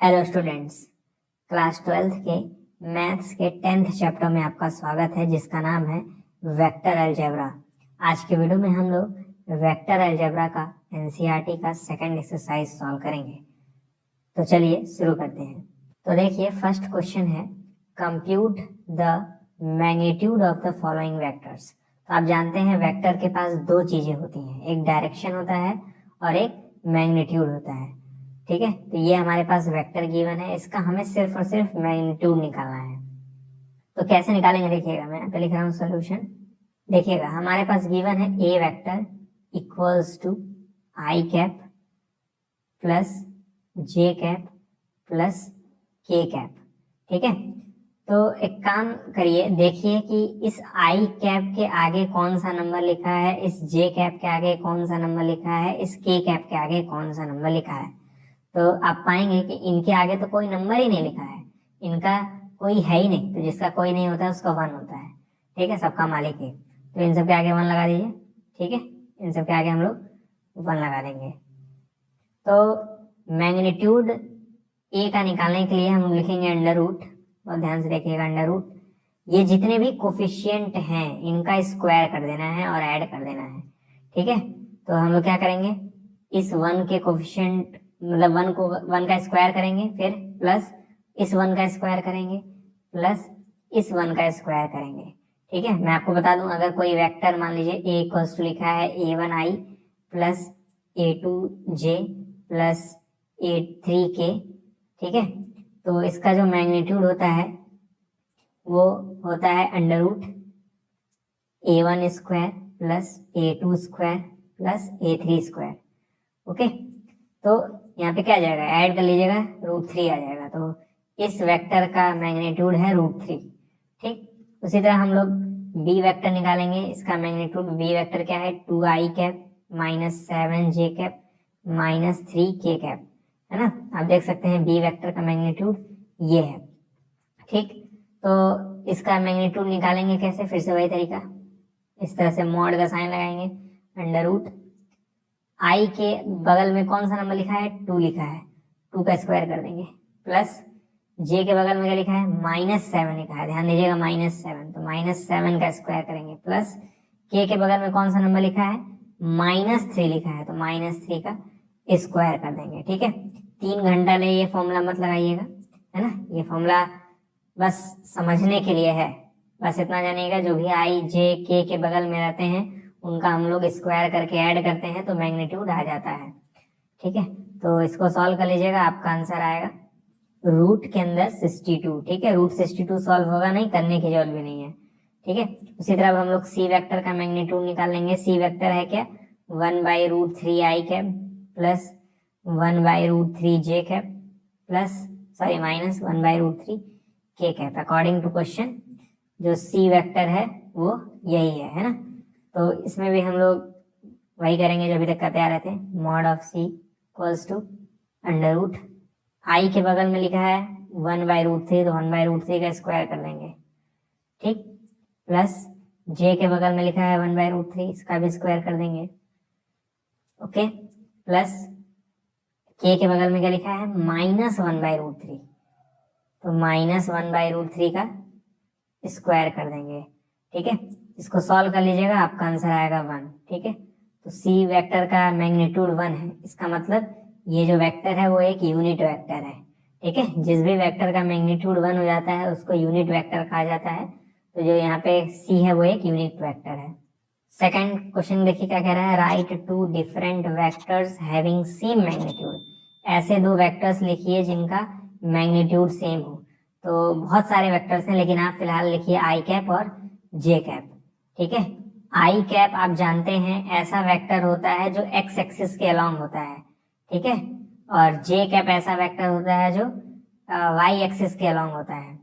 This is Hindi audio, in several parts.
हेलो स्टूडेंट्स, क्लास 12th के मैथ्स के 10th चैप्टर में आपका स्वागत है, जिसका नाम है वेक्टर अलजेब्रा। आज के वीडियो में हम लोग वेक्टर अलजेब्रा का एनसीईआरटी का सेकंड एक्सरसाइज सॉल्व करेंगे। तो चलिए शुरू करते हैं। तो देखिए, फर्स्ट क्वेश्चन है compute the magnitude of the following vectors. तो आप जानते हैं वेक्टर के पास दो चीजें होती हैं, एक डायरेक्शन होता है और एक मैग्नीट्यूड होता है। ठीक है, तो ये हमारे पास वेक्टर गिवन है, इसका हमें सिर्फ और सिर्फ मैग्नीट्यूड निकालना है। तो कैसे निकालेंगे देखिएगा, मैं यहाँ पे लिख रहा हूँ सोल्यूशन। देखिएगा, हमारे पास गिवन है A vector equals to I cap plus J cap plus K cap. ठीक है, तो एक काम करिए, देखिए कि इस आई कैप के आगे कौन सा नंबर लिखा है, इस जे कैप के आगे कौन सा नंबर लिखा है, इस के कैप के आगे कौन सा नंबर लिखा है। तो आप पाएंगे कि इनके आगे तो कोई नंबर ही नहीं लिखा है, इनका कोई है ही नहीं। तो जिसका कोई नहीं होता है उसका 1 होता है। ठीक है, सबका मालिक है, तो इन सब के आगे 1 लगा दीजिए। ठीक है, इन सब के आगे हम लोग 1 लगा देंगे। तो मैग्नीट्यूड ए का निकालने के लिए हम लिखेंगे अंडर रूट। और ध्यान से देखिएगा, अंडर रूट ये जितने भी कोफिशिएंट हैं इनका स्क्वायर कर देना है और ऐड कर देना है। ठीक है, तो हम लोग क्या करेंगे, इस 1 के कोफिशिएंट मतलब 1 को 1 का स्क्वायर करेंगे, फिर प्लस इस 1 का स्क्वायर करेंगे, प्लस इस 1 का स्क्वायर करेंगे। ठीक है, मैं आपको बता दूं, अगर कोई वेक्टर मान लीजिए ए इक्वल्स टू लिखा है a1i plus a2j plus a3k। ठीक है, तो इसका जो मैग्नीट्यूड होता है वो होता है under root a1 square plus a2 square plus a3 square. Okay, तो यहाँ पे क्या आ जाएगा, ऐड कर लीजिएगा, √3 आ जाएगा। तो इस वेक्टर का मैग्नीट्यूड है √3। ठीक, उसी तरह हम लोग बी वेक्टर निकालेंगे। इसका मैग्नीट्यूड बी वेक्टर क्या है, 2i cap minus 7j cap minus 3k cap, है ना। आप देख सकते हैं बी वेक्टर का मैग्नीट्यूड ये है। ठीक, तो इसका मैग्नीट्यूड निकालेंगे कैसे, फिर से वही तरीका, इस तरह से मॉड का साइन लगाएंगे। अंडर रूट आई के बगल में कौन सा नंबर लिखा है, 2 लिखा है, 2 का स्क्वायर कर देंगे, प्लस जे के बगल में क्या लिखा है, -7 लिखा है, ध्यान दीजिएगा -7, तो -7 का स्क्वायर करेंगे, प्लस के बगल में कौन सा नंबर लिखा है, -3 लिखा है, तो -3 का स्क्वायर कर देंगे। ठीक है, 3 घंटा ले ये फॉर्मूला मत लगाइएगा, है ना, ये फॉर्मूला बस समझने के लिए है। बस इतना जानिएगा, जो भी आई जे के बगल में रहते हैं उनका हम लोग स्क्वायर करके ऐड करते हैं तो मैग्नीट्यूड आ जाता है। ठीक है, तो इसको सॉल्व कर लीजिएगा, आपका आंसर आएगा रूट के अंदर 62। ठीक है, √62 सॉल्व होगा, नहीं करने की जरूरत भी नहीं है। ठीक है, उसी तरह हम लोग सी वेक्टर का मैग्नीट्यूड निकाल लेंगे। सी वेक्टर है क्या, 1/√3i cap plus 1/√3j cap plus sorry minus 1/√3k cap. According to question जो सी वेक्टर है वो यही है ना। तो इसमें भी हम लोग वही करेंगे जो अभी तक करते आ रहे थे, mod of C equals to under root I के बगल में लिखा है 1/√3, तो 1/√3 का स्क्वायर कर देंगे। ठीक, प्लस जे के बगल में लिखा है 1/√3, इसका भी स्क्वायर कर देंगे। ओके, प्लस के बगल में क्या लिखा है, -1/√3, तो -1/√3 का स्क्वायर कर देंगे। ठीक है, इसको सॉल्व कर लीजिएगा, आपका आंसर आएगा 1। ठीक है, तो सी वेक्टर का मैग्नीट्यूड 1 है, इसका मतलब ये जो वेक्टर है वो एक यूनिट वेक्टर है। ठीक है, जिस भी वेक्टर का मैग्नीट्यूड 1 हो जाता है उसको यूनिट वेक्टर कहा जाता है। तो जो यहाँ पे सी है वो एक यूनिट वेक्टर है। सेकंड क्वेश्चन देखिए क्या कह रहा है, right 2 different vectors having same magnitude. ऐसे 2 वेक्टर्स लिखिए जिनका मैग्नीट्यूड सेम हो। तो बहुत सारे वेक्टर्स हैं, लेकिन आप फिलहाल लिखिए आई कैप और जे कैप। ठीक है, आई कैप आप जानते हैं ऐसा वेक्टर होता है जो एक्स एक्सिस के अलोंग होता है। ठीक है, और जे कैप ऐसा वेक्टर होता है जो वाई एक्सिस के अलोंग होता है।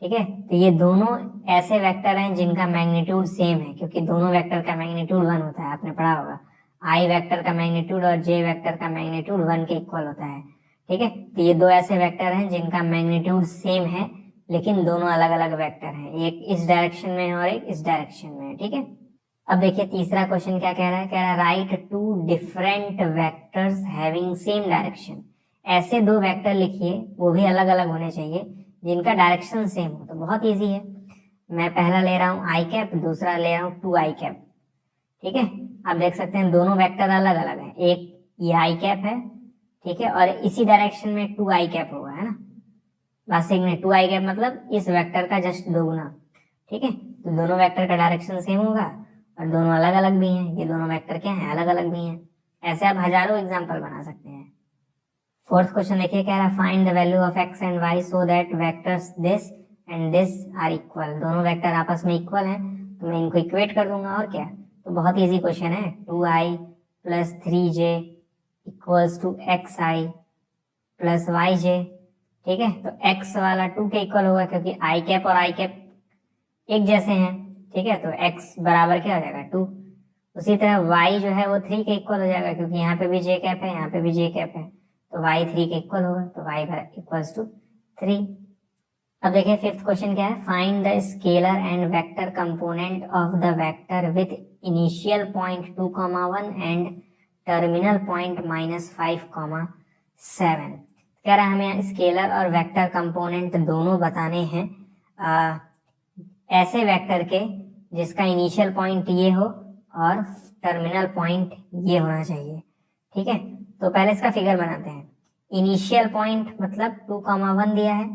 ठीक है, तो ये दोनों ऐसे वेक्टर हैं जिनका मैग्नीट्यूड सेम है, क्योंकि दोनों वेक्टर का मैग्नीट्यूड 1 होता है, आपने पढ़ा होगा। आई वेक्टर का मैग्नीट्यूड और जे वेक्टर का मैग्नीट्यूड 1 के इक्वल होता है। ठीक है, तो ये 2 ऐसे वेक्टर हैं जिनका मैग्नीट्यूड सेम है, लेकिन दोनों अलग अलग वेक्टर हैं, एक इस डायरेक्शन में है और एक इस डायरेक्शन में है। ठीक है, अब देखिए तीसरा क्वेश्चन क्या कह रहा है, कह रहा है right 2 different vectors having same direction. ऐसे दो वेक्टर लिखिए, वो भी अलग अलग होने चाहिए, जिनका डायरेक्शन सेम हो। तो बहुत इजी है, मैं पहला ले रहा हूँ आई कैप, दूसरा ले रहा हूँ 2i कैप। ठीक है, आप देख सकते हैं दोनों वेक्टर अलग अलग हैं, एक ये आई कैप है, ठीक है, और इसी डायरेक्शन में 2i कैप होगा, है ना। बस एक मिनट, 2i कैप मतलब इस वेक्टर का जस्ट दोगुना। ठीक है, तो दोनों वेक्टर का डायरेक्शन सेम होगा और दोनों अलग अलग भी हैं। ये दोनों वेक्टर क्या हैं, अलग अलग भी हैं। ऐसे आप हजारों एग्जाम्पल बना सकते हैं। फोर्थ क्वेश्चन देखिए, कह रहा है find the value of x and y so that vectors this and this are equal. दोनों वेक्टर आपस में इक्वल हैं, तो मैं इनको इक्वेट कर दूंगा, और क्या। तो बहुत इजी क्वेश्चन है, 2i plus 3j equals to xi plus yj। ठीक है, तो x वाला 2 के इक्वल होगा, क्योंकि i कैप और i कैप एक जैसे हैं। ठीक है, तो x बराबर क्या हो जाएगा, 2। उसी तरह y जो है वो 3 के इक्वल हो जाएगा, क्योंकि यहाँ पे भी j कैप है, यहाँ पे भी j कैप है, तो y 3 के इक्वल होगा, तो y इक्वल्स टू 3। अब देखिए फिफ्थ क्वेश्चन क्या है, find the scalar and vector component of the vector with initial point 2,1 and terminal point -5,7। कह रहा है हमें स्केलर और वेक्टर कंपोनेंट दोनों बताने हैं ऐसे वेक्टर के जिसका इनिशियल पॉइंट ये हो और टर्मिनल पॉइंट ये होना चाहिए। ठीक है, तो पहले इसका फिगर बनाते हैं। इनिशियल पॉइंट मतलब 2,1 दिया है।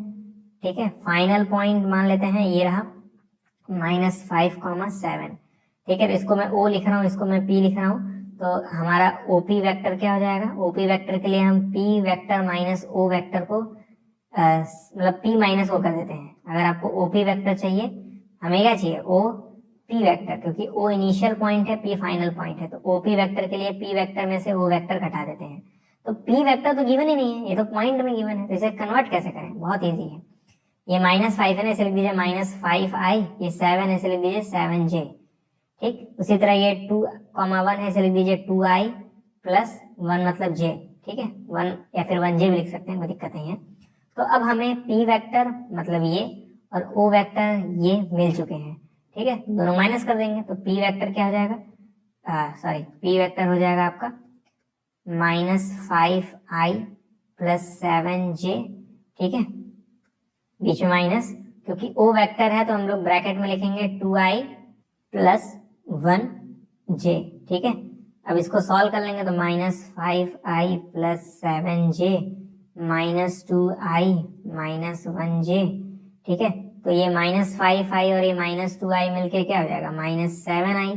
ठीक है, फाइनल पॉइंट मान लेते हैं ये रहा -5,7। ठीक है, तो इसको मैं O लिख रहा हूँ, इसको मैं P लिख रहा हूँ, तो हमारा OP वेक्टर क्या हो जाएगा। OP वेक्टर के लिए हम P vector minus O vector को मतलब P माइनस O कर देते हैं। अगर आपको OP वेक्टर चाहिए, हमें क्या चाहिए, OP वेक्टर, क्योंकि O इनिशियल पॉइंट है, P फाइनल पॉइंट है, तो OP वेक्टर के लिए P वेक्टर में से O वेक्टर घटा देते हैं। तो P वेक्टर तो गिवन ही नहीं है, ये तो पॉइंट में गिवन है, तो इसे कन्वर्ट कैसे करें, बहुत ईजी है। ये -5 है ना, इसे लिख दीजिए -5i, ये 7 है, इसे लिख दीजिए 7j। ठीक, उसी तरह ये 2,1 है, इसे लिख दीजिए 2i प्लस 1 मतलब j। ठीक है, 1 या फिर 1j भी लिख सकते हैं, कोई दिक्कत नहीं है। तो अब हमें P वेक्टर मतलब ये और O वेक्टर ये मिल चुके हैं। ठीक है, दोनों माइनस कर देंगे, तो P वेक्टर क्या हो जाएगा, P वेक्टर हो जाएगा आपका -5i प्लस 7j। ठीक है, बीच में माइनस, क्योंकि O वेक्टर है तो हम लोग ब्रैकेट में लिखेंगे 2i प्लस 1j। ठीक है, अब इसको सॉल्व कर लेंगे तो -5i plus 7j minus 2i minus 1j। ठीक है, तो ये -5i और ये -2i मिलके क्या हो जाएगा, -7i,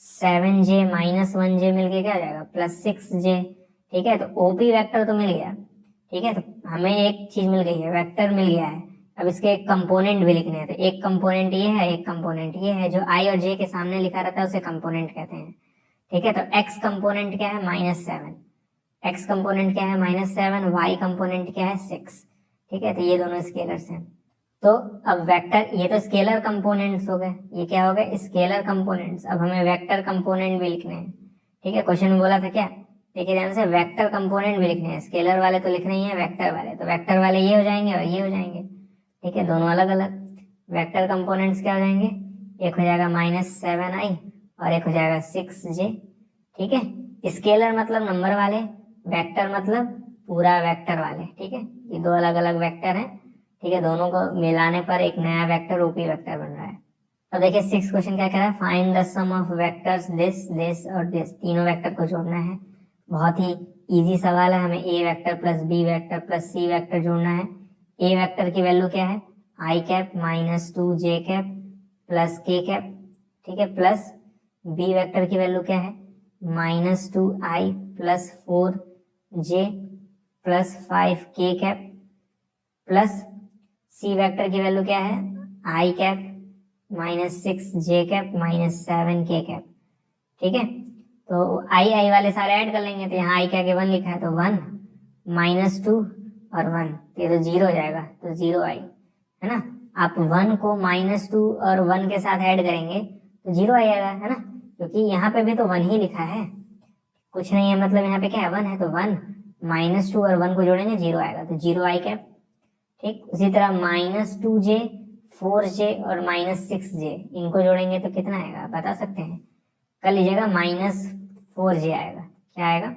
7j माइनस 1j मिलके क्या हो जाएगा, +6j। ठीक है, तो OP वेक्टर तो मिल गया। ठीक है, तो हमें एक चीज मिल गई है, वेक्टर मिल गया है। अब इसके एक कंपोनेंट भी लिखने हैं, तो एक कंपोनेंट ये है, एक कंपोनेंट ये है। जो i और j के सामने लिखा रहता है उसे कंपोनेंट कहते हैं। ठीक है, तो x कंपोनेंट क्या है, -7, x कंपोनेंट क्या है, -7, y कंपोनेंट क्या है, 6। ठीक है, तो ये दोनों स्केलर्स हैं। तो अब वेक्टर, ये तो स्केलर कंपोनेंट्स हो गए, ये क्या हो गए, स्केलर कंपोनेंट्स। अब हमें वेक्टर कंपोनेंट भी लिखने हैं। ठीक है, क्वेश्चन में बोला था क्या, देखिए ध्यान से, वेक्टर कंपोनेंट भी लिखने हैं। स्केलर वाले तो लिख नहीं है, वेक्टर वाले, तो वेक्टर वाले ये हो जाएंगे और ये हो जाएंगे। ठीक है, दोनों अलग अलग। वेक्टर कंपोनेंट्स क्या हो जाएंगे, एक हो जाएगा -7i और एक हो जाएगा 6j। ठीक है, स्केलर मतलब नंबर वाले, वेक्टर मतलब पूरा वेक्टर वाले। ठीक है, ये दो अलग अलग वेक्टर हैं। ठीक है, दोनों को मिलाने पर एक नया वेक्टर OP वेक्टर बन रहा है। अब देखिए 6th क्वेश्चन क्या कह रहा है, find the sum of vectors this this और दिस। तीनों वेक्टर को जोड़ना है, बहुत ही इजी सवाल है। हमें A vector plus B vector plus C vector जोड़ना है। A वेक्टर की वैल्यू क्या है, i cap minus 2j cap plus k cap. ठीक है, प्लस B वेक्टर की वैल्यू क्या है, -2i plus 4j plus 5k cap plus C vector की वैल्यू क्या है, i cap -6j cap -7k cap. ठीक है, तो आई वाले सारे ऐड कर लेंगे, तो यहाँ i क्या के 1 लिखा है, तो 1 -2 और 1, ये तो 0 हो जाएगा, तो 0i, है ना। आप 1 को -2 और 1 के साथ ऐड करेंगे तो 0 आएगा, है ना, क्योंकि यहाँ पे भी तो 1 ही लिखा है, कुछ नहीं है, मतलब यहाँ पे क्या है, 1 है, तो 1 -2 और 1 को जोड़ेंगे 0 आएगा, तो 0i कैप। ठीक, उसी तरह -2j 4j और -6j, इनको जोड़ेंगे तो कितना आएगा, बता सकते हैं, कर लीजिएगा, -4j आएगा। क्या आएगा,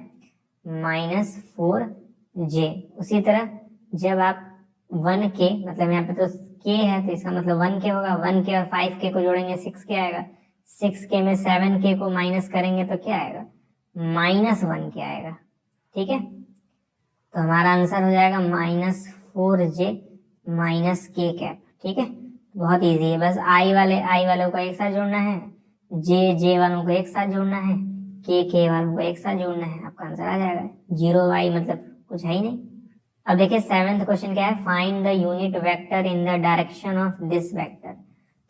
-4j जे। उसी तरह जब आप 1k, मतलब यहाँ पे तो k है तो इसका मतलब 1k होगा, 1k और 5k को जोड़ेंगे 6k आएगा, 6k में 7k को माइनस करेंगे तो क्या आएगा, -1k आएगा। ठीक है, तो हमारा आंसर हो जाएगा -4j -k कैप। ठीक है, बहुत इजी है, बस आई वालों को एक साथ जोड़ना है, जे वालों को एक साथ जोड़ना है, के वालों को एक साथ जोड़ना है, आपका आंसर आ जाएगा। 0y मतलब कुछ है ही नहीं। अब देखिए 7th क्वेश्चन क्या है, find the unit vector in the direction of this vector.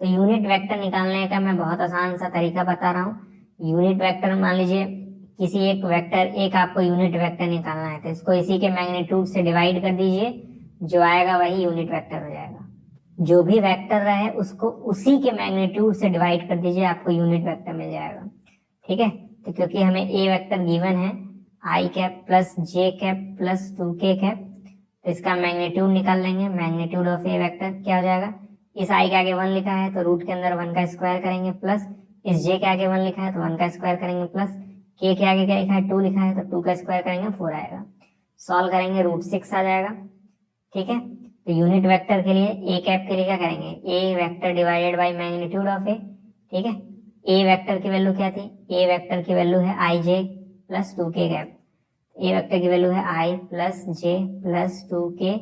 तो यूनिट वेक्टर निकालने का मैं बहुत आसान सा तरीका बता रहा हूँ। यूनिट वेक्टर मान लीजिए किसी एक वेक्टर, एक आपको यूनिट वेक्टर निकालना है तो इसको इसी के मैग्नीट्यूड से डिवाइड कर दीजिए, जो आएगा वही यूनिट वेक्टर हो जाएगा। जो भी वेक्टर रहे उसको उसी के मैग्नीट्यूड से डिवाइड कर दीजिए, आपको यूनिट वेक्टर मिल जाएगा। ठीक है, तो क्योंकि हमें ए वेक्टर गिवन है I cap plus J cap plus 2k cap, तो इसका मैग्नीट्यूड निकाल लेंगे। मैग्नीट्यूड ऑफ ए वेक्टर क्या हो जाएगा, इस आई के आगे 1 लिखा है तो रूट के अंदर 1 का स्क्वायर करेंगे, प्लस इस जे के आगे 1 लिखा है तो 1 का स्क्वायर करेंगे, प्लस के आगे क्या लिखा है 2 लिखा है तो 2 का स्क्वायर करेंगे 4 आएगा। सॉल्व करेंगे √6 आ जाएगा। ठीक है, तो यूनिट वेक्टर के लिए ए कैप के लिए क्या करेंगे, A vector divided by magnitude of A. ठीक है, ए वेक्टर की वैल्यू क्या थी, ए वेक्टर की वैल्यू है I J plus 2k cap, A vector की वैल्यू है I plus J plus 2k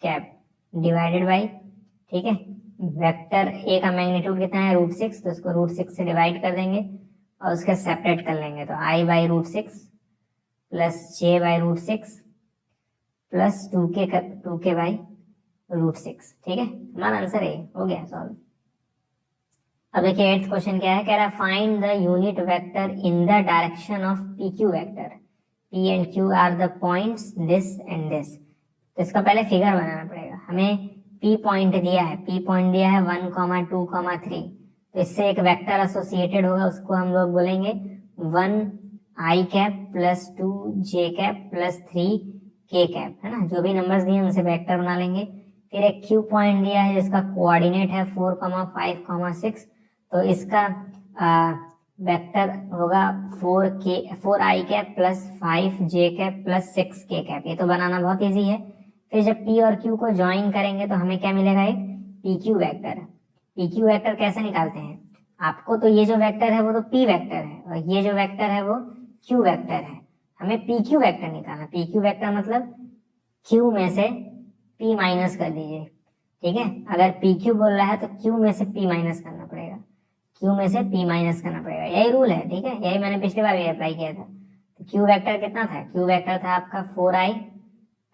cap divided by, ठीक है, वेक्टर ए का मैग्नीट्यूड कितना है √6, तो इसको √6 से डिवाइड कर देंगे और उसके सेपरेट कर लेंगे, तो I by √6 plus J by √6 plus 2k by √6। ठीक है, हमारा आंसर है, हो गया सॉल्व। अब देखिए 8th क्वेश्चन क्या है, कह रहा है find the unit vector in the direction of PQ vector. P and Q are the points this and this. तो इसका पहले फिगर बनाना पड़ेगा। हमें P पॉइंट दिया है, P पॉइंट दिया है 1, 2, 3, तो इससे एक वेक्टर एसोसिएटेड होगा, उसको हम लोग बोलेंगे 1 आई कैप प्लस 2 जे कैप प्लस 3 के कैप, है ना, जो भी नंबर्स दिए उनसे वेक्टर बना लेंगे। फिर एक Q पॉइंट दिया है जिसका कोऑर्डिनेट है 4, 5, 6, तो इसका वेक्टर होगा 4 आई कैप प्लस 5 जे कैप प्लस 6 के कैप। ये तो बनाना बहुत इजी है। फिर जब P और Q को ज्वाइन करेंगे तो हमें क्या मिलेगा, एक PQ वेक्टर। PQ वेक्टर कैसे निकालते हैं, आपको तो ये जो वेक्टर है वो तो P वेक्टर है और ये जो वेक्टर है वो Q वेक्टर है। हमें PQ वेक्टर निकालना। PQ वेक्टर मतलब Q में से P माइनस कर दीजिए। ठीक है, अगर PQ बोल रहा है तो Q में से P माइनस करना पड़ेगा, Q में से P माइनस करना पड़ेगा, यही रूल है। ठीक है, यही मैंने पिछली बार भी अप्लाई किया था। तो Q वेक्टर कितना था, Q वेक्टर था आपका 4i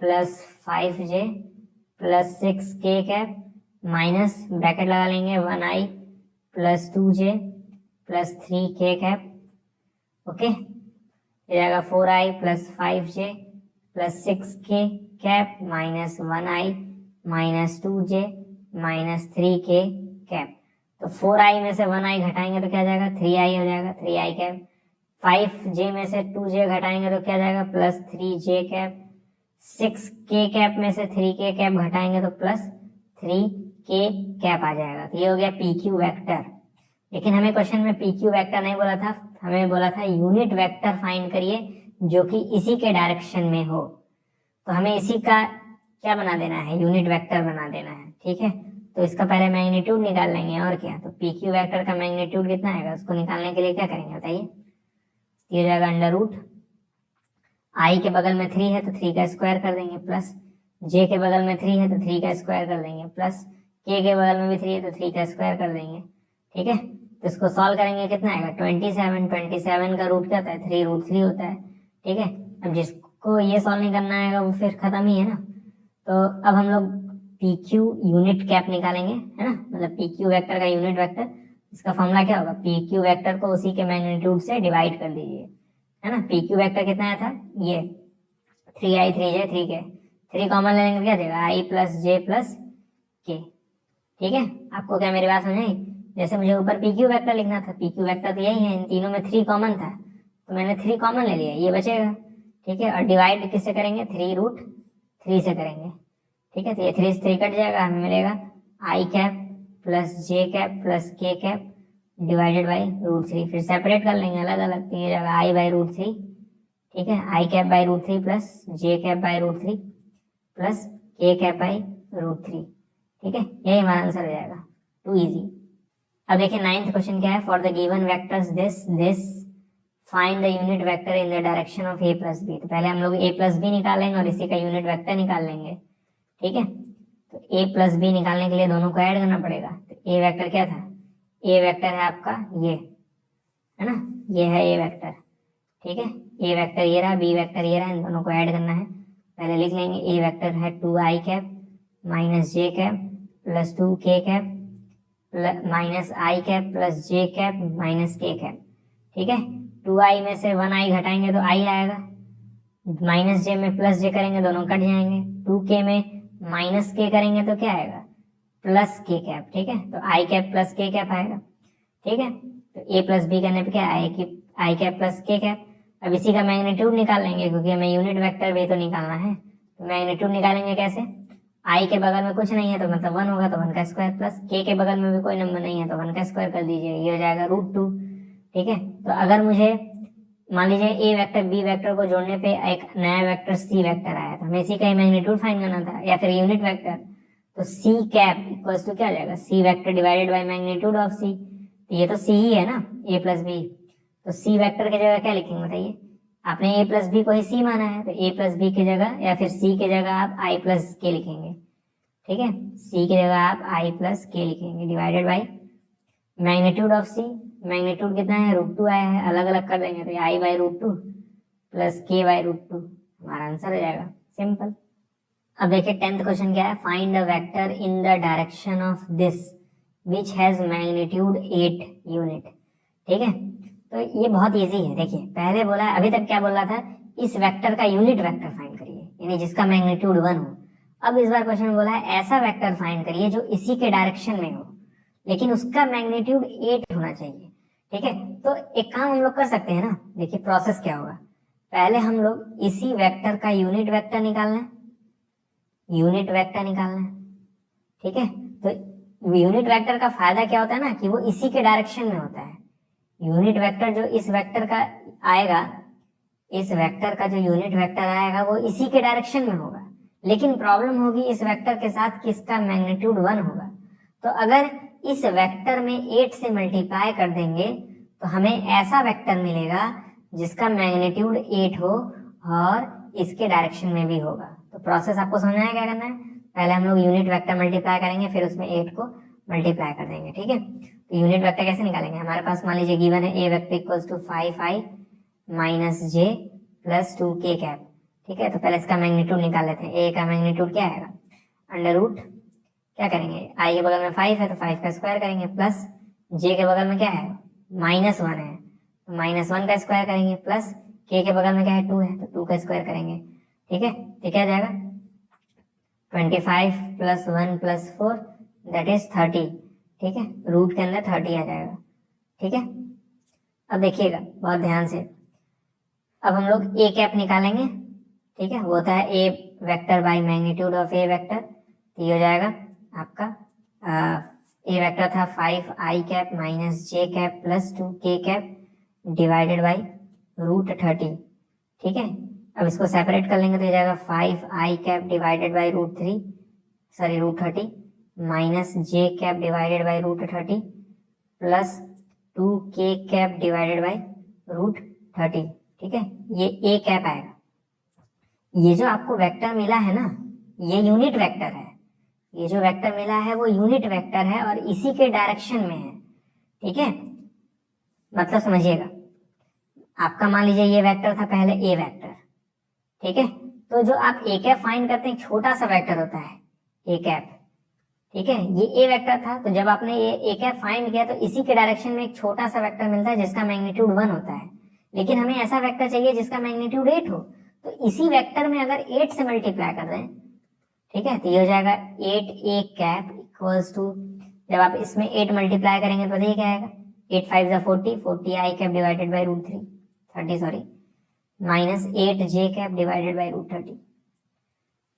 plus 5j plus 6k cap minus bracket लगा लेंगे 1i plus 2j plus 3k cap. Okay, ये जाएगा 4i plus 5j plus 6k cap minus 1i minus 2j minus 3k cap. तो 4i में से 1i घटाएंगे तो क्या जाएगा 3i हो जाएगा, 3i कैप। 5j में से 2j घटाएंगे तो क्या जाएगा plus 3j cap. 6k cap में से 3k कैप घटाएंगे तो प्लस 3k कैप आ जाएगा। तो ये हो गया PQ वेक्टर। लेकिन हमें क्वेश्चन में PQ वेक्टर नहीं बोला था, हमें बोला था यूनिट वेक्टर फाइंड करिए जो कि इसी के डायरेक्शन में हो। तो हमें इसी का क्या बना देना है, यूनिट वेक्टर बना देना है। ठीक है, तो इसका पहले मैग्नीट्यूड निकाल लेंगे और क्या, तो PQ वेक्टर का मैग्नीट्यूड कितना आएगा, उसको निकालने के लिए क्या करेंगे बताइए। ये जाएगा अंडर रूट, आई के बगल में 3 है तो 3 का स्क्वायर कर देंगे, प्लस जे के बगल में 3 है तो 3 का स्क्वायर कर देंगे, प्लस के बगल में भी 3 है तो 3 का स्क्वायर कर देंगे। ठीक है, तो इसको सॉल्व करेंगे कितना आएगा 27 का रूट क्या होता है 3√3 होता है। ठीक है, अब जिसको ये सॉल्व नहीं करना आएगा वो फिर खत्म ही है ना। तो अब हम लोग PQ यूनिट कैप निकालेंगे, है ना, मतलब PQ वेक्टर का यूनिट वेक्टर। इसका फॉर्मूला क्या होगा, PQ वेक्टर को उसी के मैग्नीट्यूड से डिवाइड कर दीजिए, है ना। PQ वेक्टर कितना आया था, ये 3i 3j 3k, 3 कॉमन लेने का क्या देगा i प्लस जे प्लस के। ठीक है, आपको क्या मेरी बात समझ आई। जैसे मुझे ऊपर PQ वेक्टर लिखना था, PQ वेक्टर तो यही है, इन तीनों में 3 कॉमन था तो मैंने 3 कॉमन ले लिया, ये बचेगा। ठीक है, और डिवाइड किससे करेंगे 3√3 से करेंगे। ठीक है, तो ये 3 से 3 कट जाएगा, हमें मिलेगा आई cap plus J cap plus K cap divided by √3। फिर सेपरेट कर लेंगे अलग अलग, तो ये जाएगा i बाई √3 ठीक है, I cap by root 3 plus J cap by root 3 plus K cap by root 3। ठीक है, यही हमारा आंसर हो जाएगा, टू इजी। अब देखिए 9th क्वेश्चन क्या है, for the given vectors this find the unit vector in the direction of A plus B. तो पहले हम लोग ए प्लस बी निकालेंगे और इसी का यूनिट वेक्टर निकाल लेंगे। ठीक है, तो ए प्लस बी निकालने के लिए दोनों को ऐड करना पड़ेगा। तो ए वेक्टर क्या था, ए वेक्टर है आपका ये, है ना, ये है ए वेक्टर। ठीक है, ए वेक्टर ये रहा, बी वेक्टर ये रहा, इन दोनों को ऐड करना है। पहले लिख लेंगे ए वेक्टर है 2i cap minus J cap plus 2k cap minus I cap plus J cap minus K cap. ठीक है, 2i में से 1i घटाएंगे तो i आएगा, माइनस जे में प्लस जे करेंगे दोनों कट जाएंगे, 2k में माइनस के करेंगे तो क्या आएगा, प्लस के कैप। ठीक है, तो आई कैप प्लस के कैप आएगा। ठीक है, तो ए प्लस बी करने पे क्या आई कैप प्लस के कैप। अब इसी का मैग्नीट्यूड निकाल लेंगे क्योंकि हमें यूनिट वेक्टर भी तो निकालना है। तो मैग्नीट्यूड निकालेंगे कैसे, आई के बगल में कुछ नहीं है तो मतलब 1 होगा, तो 1 का स्क्वायर प्लस के बगल में भी कोई नंबर नहीं है तो 1 का स्क्वायर कर दीजिए, ये हो जाएगा √2। ठीक है, तो अगर मुझे मान लीजिए ए वेक्टर बी वेक्टर को जोड़ने पे एक नया वेक्टर सी वेक्टर आया था, हमें इसी का मैग्नीट्यूड फाइंड करना था या फिर यूनिट वेक्टर, तो सी कैप इक्वल्स टू क्या हो जाएगा, C vector divided by magnitude of C. तो ये तो सी ही है ना, ए प्लस बी, तो सी वेक्टर की जगह क्या लिखेंगे बताइए, आपने ए प्लस बी को ही सी माना है तो ए प्लस बी की जगह या फिर सी की जगह आप आई प्लस के लिखेंगे। ठीक है, सी की जगह आप आई प्लस के लिखेंगे divided by magnitude of C. Magnitude कितना है, √2 आया है, अलग अलग कर देंगे तो आई बाई √2 प्लस के बाई √2, हमारा आंसर हो जाएगा, सिंपल। अब देखिए 10th क्वेश्चन क्या है, find the vector in the direction of this which has magnitude 8 unit. ठीक है, तो ये बहुत इजी है। देखिए पहले बोला, अभी तक क्या बोल रहा था, इस वेक्टर का यूनिट वेक्टर फाइंड करिए, यानी जिसका मैग्नीट्यूड 1 हो। अब इस बार क्वेश्चन बोला है ऐसा वेक्टर फाइंड करिए जो इसी के डायरेक्शन में हो लेकिन उसका मैग्नीट्यूड 8 होना चाहिए। ठीक है, तो एक काम हम लोग कर सकते हैं ना, देखिए प्रोसेस क्या होगा, पहले हम लोग इसी वेक्टर का यूनिट वेक्टर निकालना है, यूनिट वेक्टर निकालना है। ठीक है, तो यूनिट वेक्टर का फायदा क्या होता है ना कि वो इसी के डायरेक्शन में होता है। यूनिट वेक्टर जो इस वेक्टर का आएगा, इस वेक्टर का जो यूनिट वेक्टर आएगा वो इसी के डायरेक्शन में होगा, लेकिन प्रॉब्लम होगी इस वेक्टर के साथ कि इसका मैग्नीट्यूड 1 होगा। तो अगर इस वेक्टर में 8 से मल्टीप्लाई कर देंगे तो हमें ऐसा वेक्टर मिलेगा जिसका मैग्नीट्यूड 8 हो और इसके डायरेक्शन में भी होगा। तो प्रोसेस आपको समझना है क्या करना है, पहले हम लोग यूनिट वेक्टर मल्टीप्लाई करेंगे फिर उसमें 8 को मल्टीप्लाई कर देंगे। ठीक है, तो यूनिट वेक्टर कैसे निकालेंगे, हमारे पास मान लीजिए गिवन है A vector equals to 5i minus J plus 2k cap. ठीक है, तो पहले इसका मैग्नीट्यूड निकाल लेते हैं। ए का मैग्नीट्यूड क्या आएगा, अंडर रूट क्या करेंगे, आई के बगल में 5 है तो 5 का स्क्वायर करेंगे, प्लस जे के बगल में क्या है -1 है तो -1 का स्क्वायर करेंगे, प्लस के बगल में क्या है 2 है तो 2 का स्क्वायर करेंगे। ठीक है, तो क्या जाएगा 25 प्लस 1 प्लस 4 दैट इज 30। ठीक है, रूट के अंदर 30 आ जाएगा। ठीक है, अब देखिएगा बहुत ध्यान से, अब हम लोग ए कैप निकालेंगे। ठीक है, वो होता है A vector by magnitude of A vector, तो ये हो जाएगा आपका ए वेक्टर था 5i cap minus J cap plus 2k cap divided by √30। ठीक है, अब इसको सेपरेट कर लेंगे तो ये जाएगा 5i cap divided by √30 minus J cap divided by √30 plus 2k cap divided by √30। ठीक है, ये ए कैप आएगा। ये जो आपको वेक्टर मिला है ना, ये यूनिट वेक्टर है, ये जो वेक्टर मिला है वो यूनिट वेक्टर है और इसी के डायरेक्शन में है। ठीक है, मतलब समझिएगा, आपका मान लीजिए ये वेक्टर था पहले ए वेक्टर। ठीक है, तो जो आप ए कैप फाइंड करते हैं छोटा सा वेक्टर होता है ए कैप। ठीक है, ये ए वेक्टर था, तो जब आपने ये ए कैप फाइंड किया तो इसी के डायरेक्शन में एक छोटा सा वेक्टर मिलता है जिसका मैग्नीट्यूड 1 होता है, लेकिन हमें ऐसा वेक्टर चाहिए जिसका मैग्नीट्यूड 8 हो। तो इसी वेक्टर में अगर 8 से मल्टीप्लाई कर दें, ठीक है, तो ये हो जाएगा 8a कैप इक्वल्स टू, जब आप इसमें 8 मल्टीप्लाई करेंगे तो देखिए क्या आएगा, 8 5 जा 40 cap divided by √30 minus 8j cap divided by √30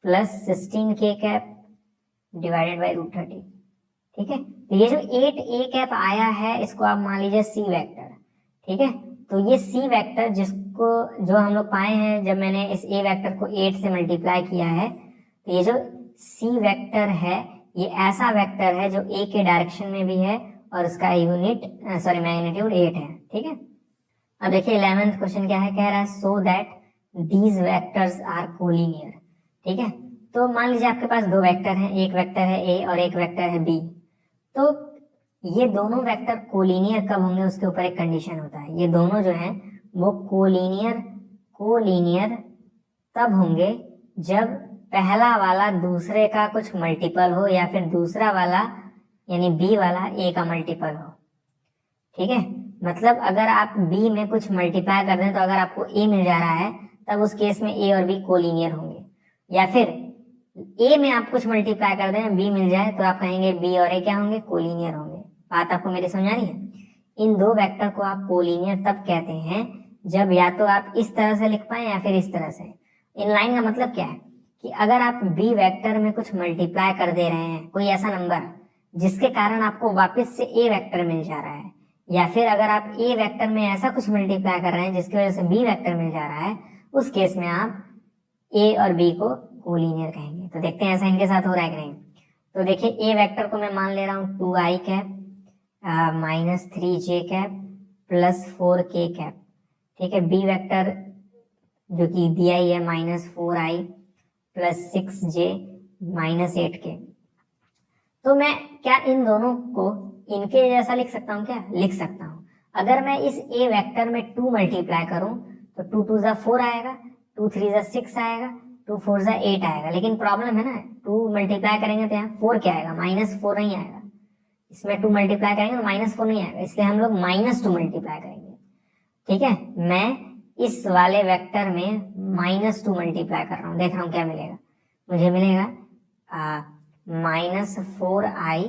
plus 16k cap divided by √30। ठीक है, तो ये जो 8a कैप आया है इसको आप मान लीजिए सी वेक्टर। ठीक है, तो ये सी वेक्टर इसको जो हम लोग पाए हैं, जब मैंने इस ए वेक्टर को 8 से मल्टीप्लाई किया है, तो ये जो सी वेक्टर है ये ऐसा वेक्टर है जो ए के डायरेक्शन में भी है और उसका मैग्नीट्यूड 8 है। ठीक है, अब देखिए 11th क्वेश्चन क्या है, कह रहा है so that these vectors are collinear. ठीक है, तो मान लीजिए आपके पास दो वेक्टर हैं, एक वेक्टर है ए और एक वेक्टर है बी। तो ये दोनों वेक्टर कोलिनियर कब होंगे, उसके ऊपर एक कंडीशन होता है। ये दोनों जो हैं वो कोलिनियर तब होंगे जब पहला वाला दूसरे का कुछ मल्टीपल हो या फिर दूसरा वाला यानी बी वाला ए का मल्टीपल हो। ठीक है, मतलब अगर आप बी में कुछ मल्टीप्लाई कर दें तो अगर आपको ए मिल जा रहा है तब उस केस में ए और बी कोलिनियर होंगे, या फिर ए में आप कुछ मल्टीप्लाई कर दें बी मिल जाए तो आप कहेंगे बी और ए क्या होंगे, कोलिनियर होंगे। बात आपको मेरी समझ आ रही है? इन दो वेक्टर को आप कोलिनियर तब कहते हैं जब या तो आप इस तरह से लिख पाए या फिर इस तरह से। इनलाइन का मतलब क्या है कि अगर आप बी वेक्टर में कुछ मल्टीप्लाई कर दे रहे हैं, कोई ऐसा नंबर जिसके कारण आपको वापस से ए वेक्टर मिल जा रहा है, या फिर अगर आप ए वेक्टर में ऐसा कुछ मल्टीप्लाई कर रहे हैं जिसकी वजह से बी वेक्टर मिल जा रहा है, उस केस में आप ए और बी को कोलिनियर कहेंगे। तो देखते हैं ऐसा इनके साथ हो रहा है कि नहीं। तो देखिए ए वेक्टर को मैं मान ले रहा हूँ 2i cap minus 3j cap plus 4k cap. ठीक है, बी वेक्टर जो कि दिया ही है minus 4i plus 6j minus 8k। तो मैं क्या इन दोनों को इनके जैसा लिख सकता हूँ? क्या लिख सकता हूँ। अगर मैं इस ए वेक्टर में 2 मल्टीप्लाई करूँ तो 2 2 जा 4 आएगा, 2 3 जा 6 आएगा, 2 4 जा 8 आएगा। लेकिन प्रॉब्लम है ना, 2 मल्टीप्लाई करेंगे तो यहाँ 4 क्या आएगा, -4 नहीं आएगा। इसमें 2 मल्टीप्लाई करेंगे तो -4 नहीं आएगा, इसलिए हम लोग -2 मल्टीप्लाई करेंगे। ठीक है, मैं इस वाले वेक्टर में -2 मल्टीप्लाई कर रहा हूँ, देख रहा हूँ क्या मिलेगा। मुझे मिलेगा -4i,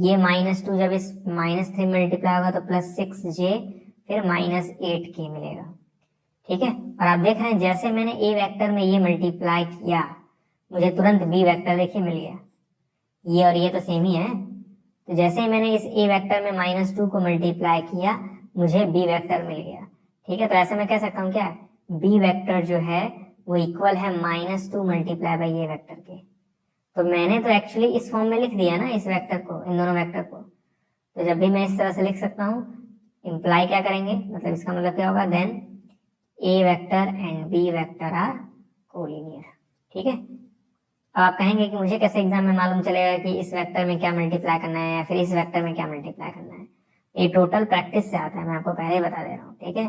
ये -2 जब इस -3 मल्टीप्लाई होगा तो +6j फिर -8k मिलेगा। ठीक है, और आप देख रहे हैं जैसे मैंने ए वेक्टर में ये मल्टीप्लाई किया मुझे तुरंत बी वेक्टर देखिए मिल गया। ये और ये तो सेम ही है, तो जैसे ही मैंने इस ए वेक्टर में -2 को मल्टीप्लाई किया मुझे बी वेक्टर मिल गया। ठीक है, तो ऐसे मैं कह सकता हूँ क्या, बी वेक्टर जो है वो इक्वल है -2 मल्टीप्लाई बाई ए वेक्टर के। तो मैंने तो एक्चुअली इस फॉर्म में लिख दिया ना इस वेक्टर को, इन दोनों वेक्टर को। तो जब भी मैं इस तरह से लिख सकता हूँ, इंप्लाई क्या करेंगे, मतलब इसका मतलब क्या होगा, then A vector and B vector are collinear. ठीक है, अब आप कहेंगे कि मुझे कैसे एग्जाम में मालूम चलेगा कि इस वेक्टर में क्या मल्टीप्लाई करना है या फिर इस वेक्टर में क्या मल्टीप्लाई करना है। ये टोटल प्रैक्टिस से आता है, मैं आपको पहले ही बता दे रहा हूँ। ठीक है,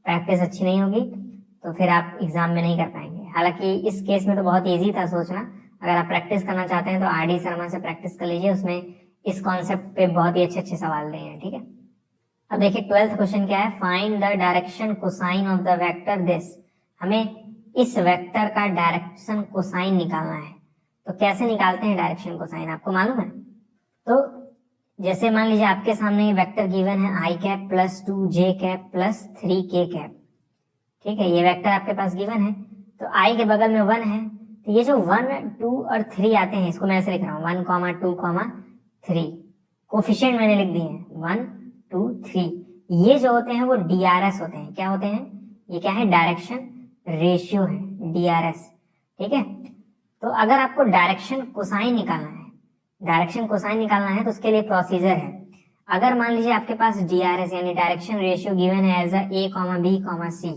प्रैक्टिस अच्छी नहीं होगी तो फिर आप एग्जाम में नहीं कर पाएंगे। हालांकि इस केस में तो बहुत ईजी था सोचना, अगर आप प्रैक्टिस करना चाहते हैं तो आर डी शर्मा से प्रैक्टिस कर लीजिए, उसमें इस कॉन्सेप्ट पे बहुत ही अच्छे अच्छे सवाल दिए हैं। ठीक है, अब देखिए 12th क्वेश्चन क्या है, find the direction cosine of the vector this. हमें इस वेक्टर का डायरेक्शन कोसाइन निकालना है। तो कैसे निकालते हैं डायरेक्शन कोसाइन, आपको मालूम है? तो जैसे मान लीजिए आपके सामने वेक्टर गिवन है i cap plus 2j cap plus 3k cap. ठीक है, ये वेक्टर आपके पास गिवन है, तो i के बगल में 1 है, तो ये जो 1 2 और 3 आते हैं इसको मैं ऐसे लिख रहा हूँ 1 2 3। कोफिशिएंट मैंने लिख दिए हैं 1 2 3। ये जो होते हैं वो DRS होते हैं। क्या होते हैं? ये क्या है, डायरेक्शन रेशियो है, DRS। ठीक है, तो अगर आपको डायरेक्शन कोसाइन निकालना है तो उसके लिए प्रोसीजर है। अगर मान लीजिए आपके पास DRS यानी डायरेक्शन रेशियो गिवन है एज a, b, c,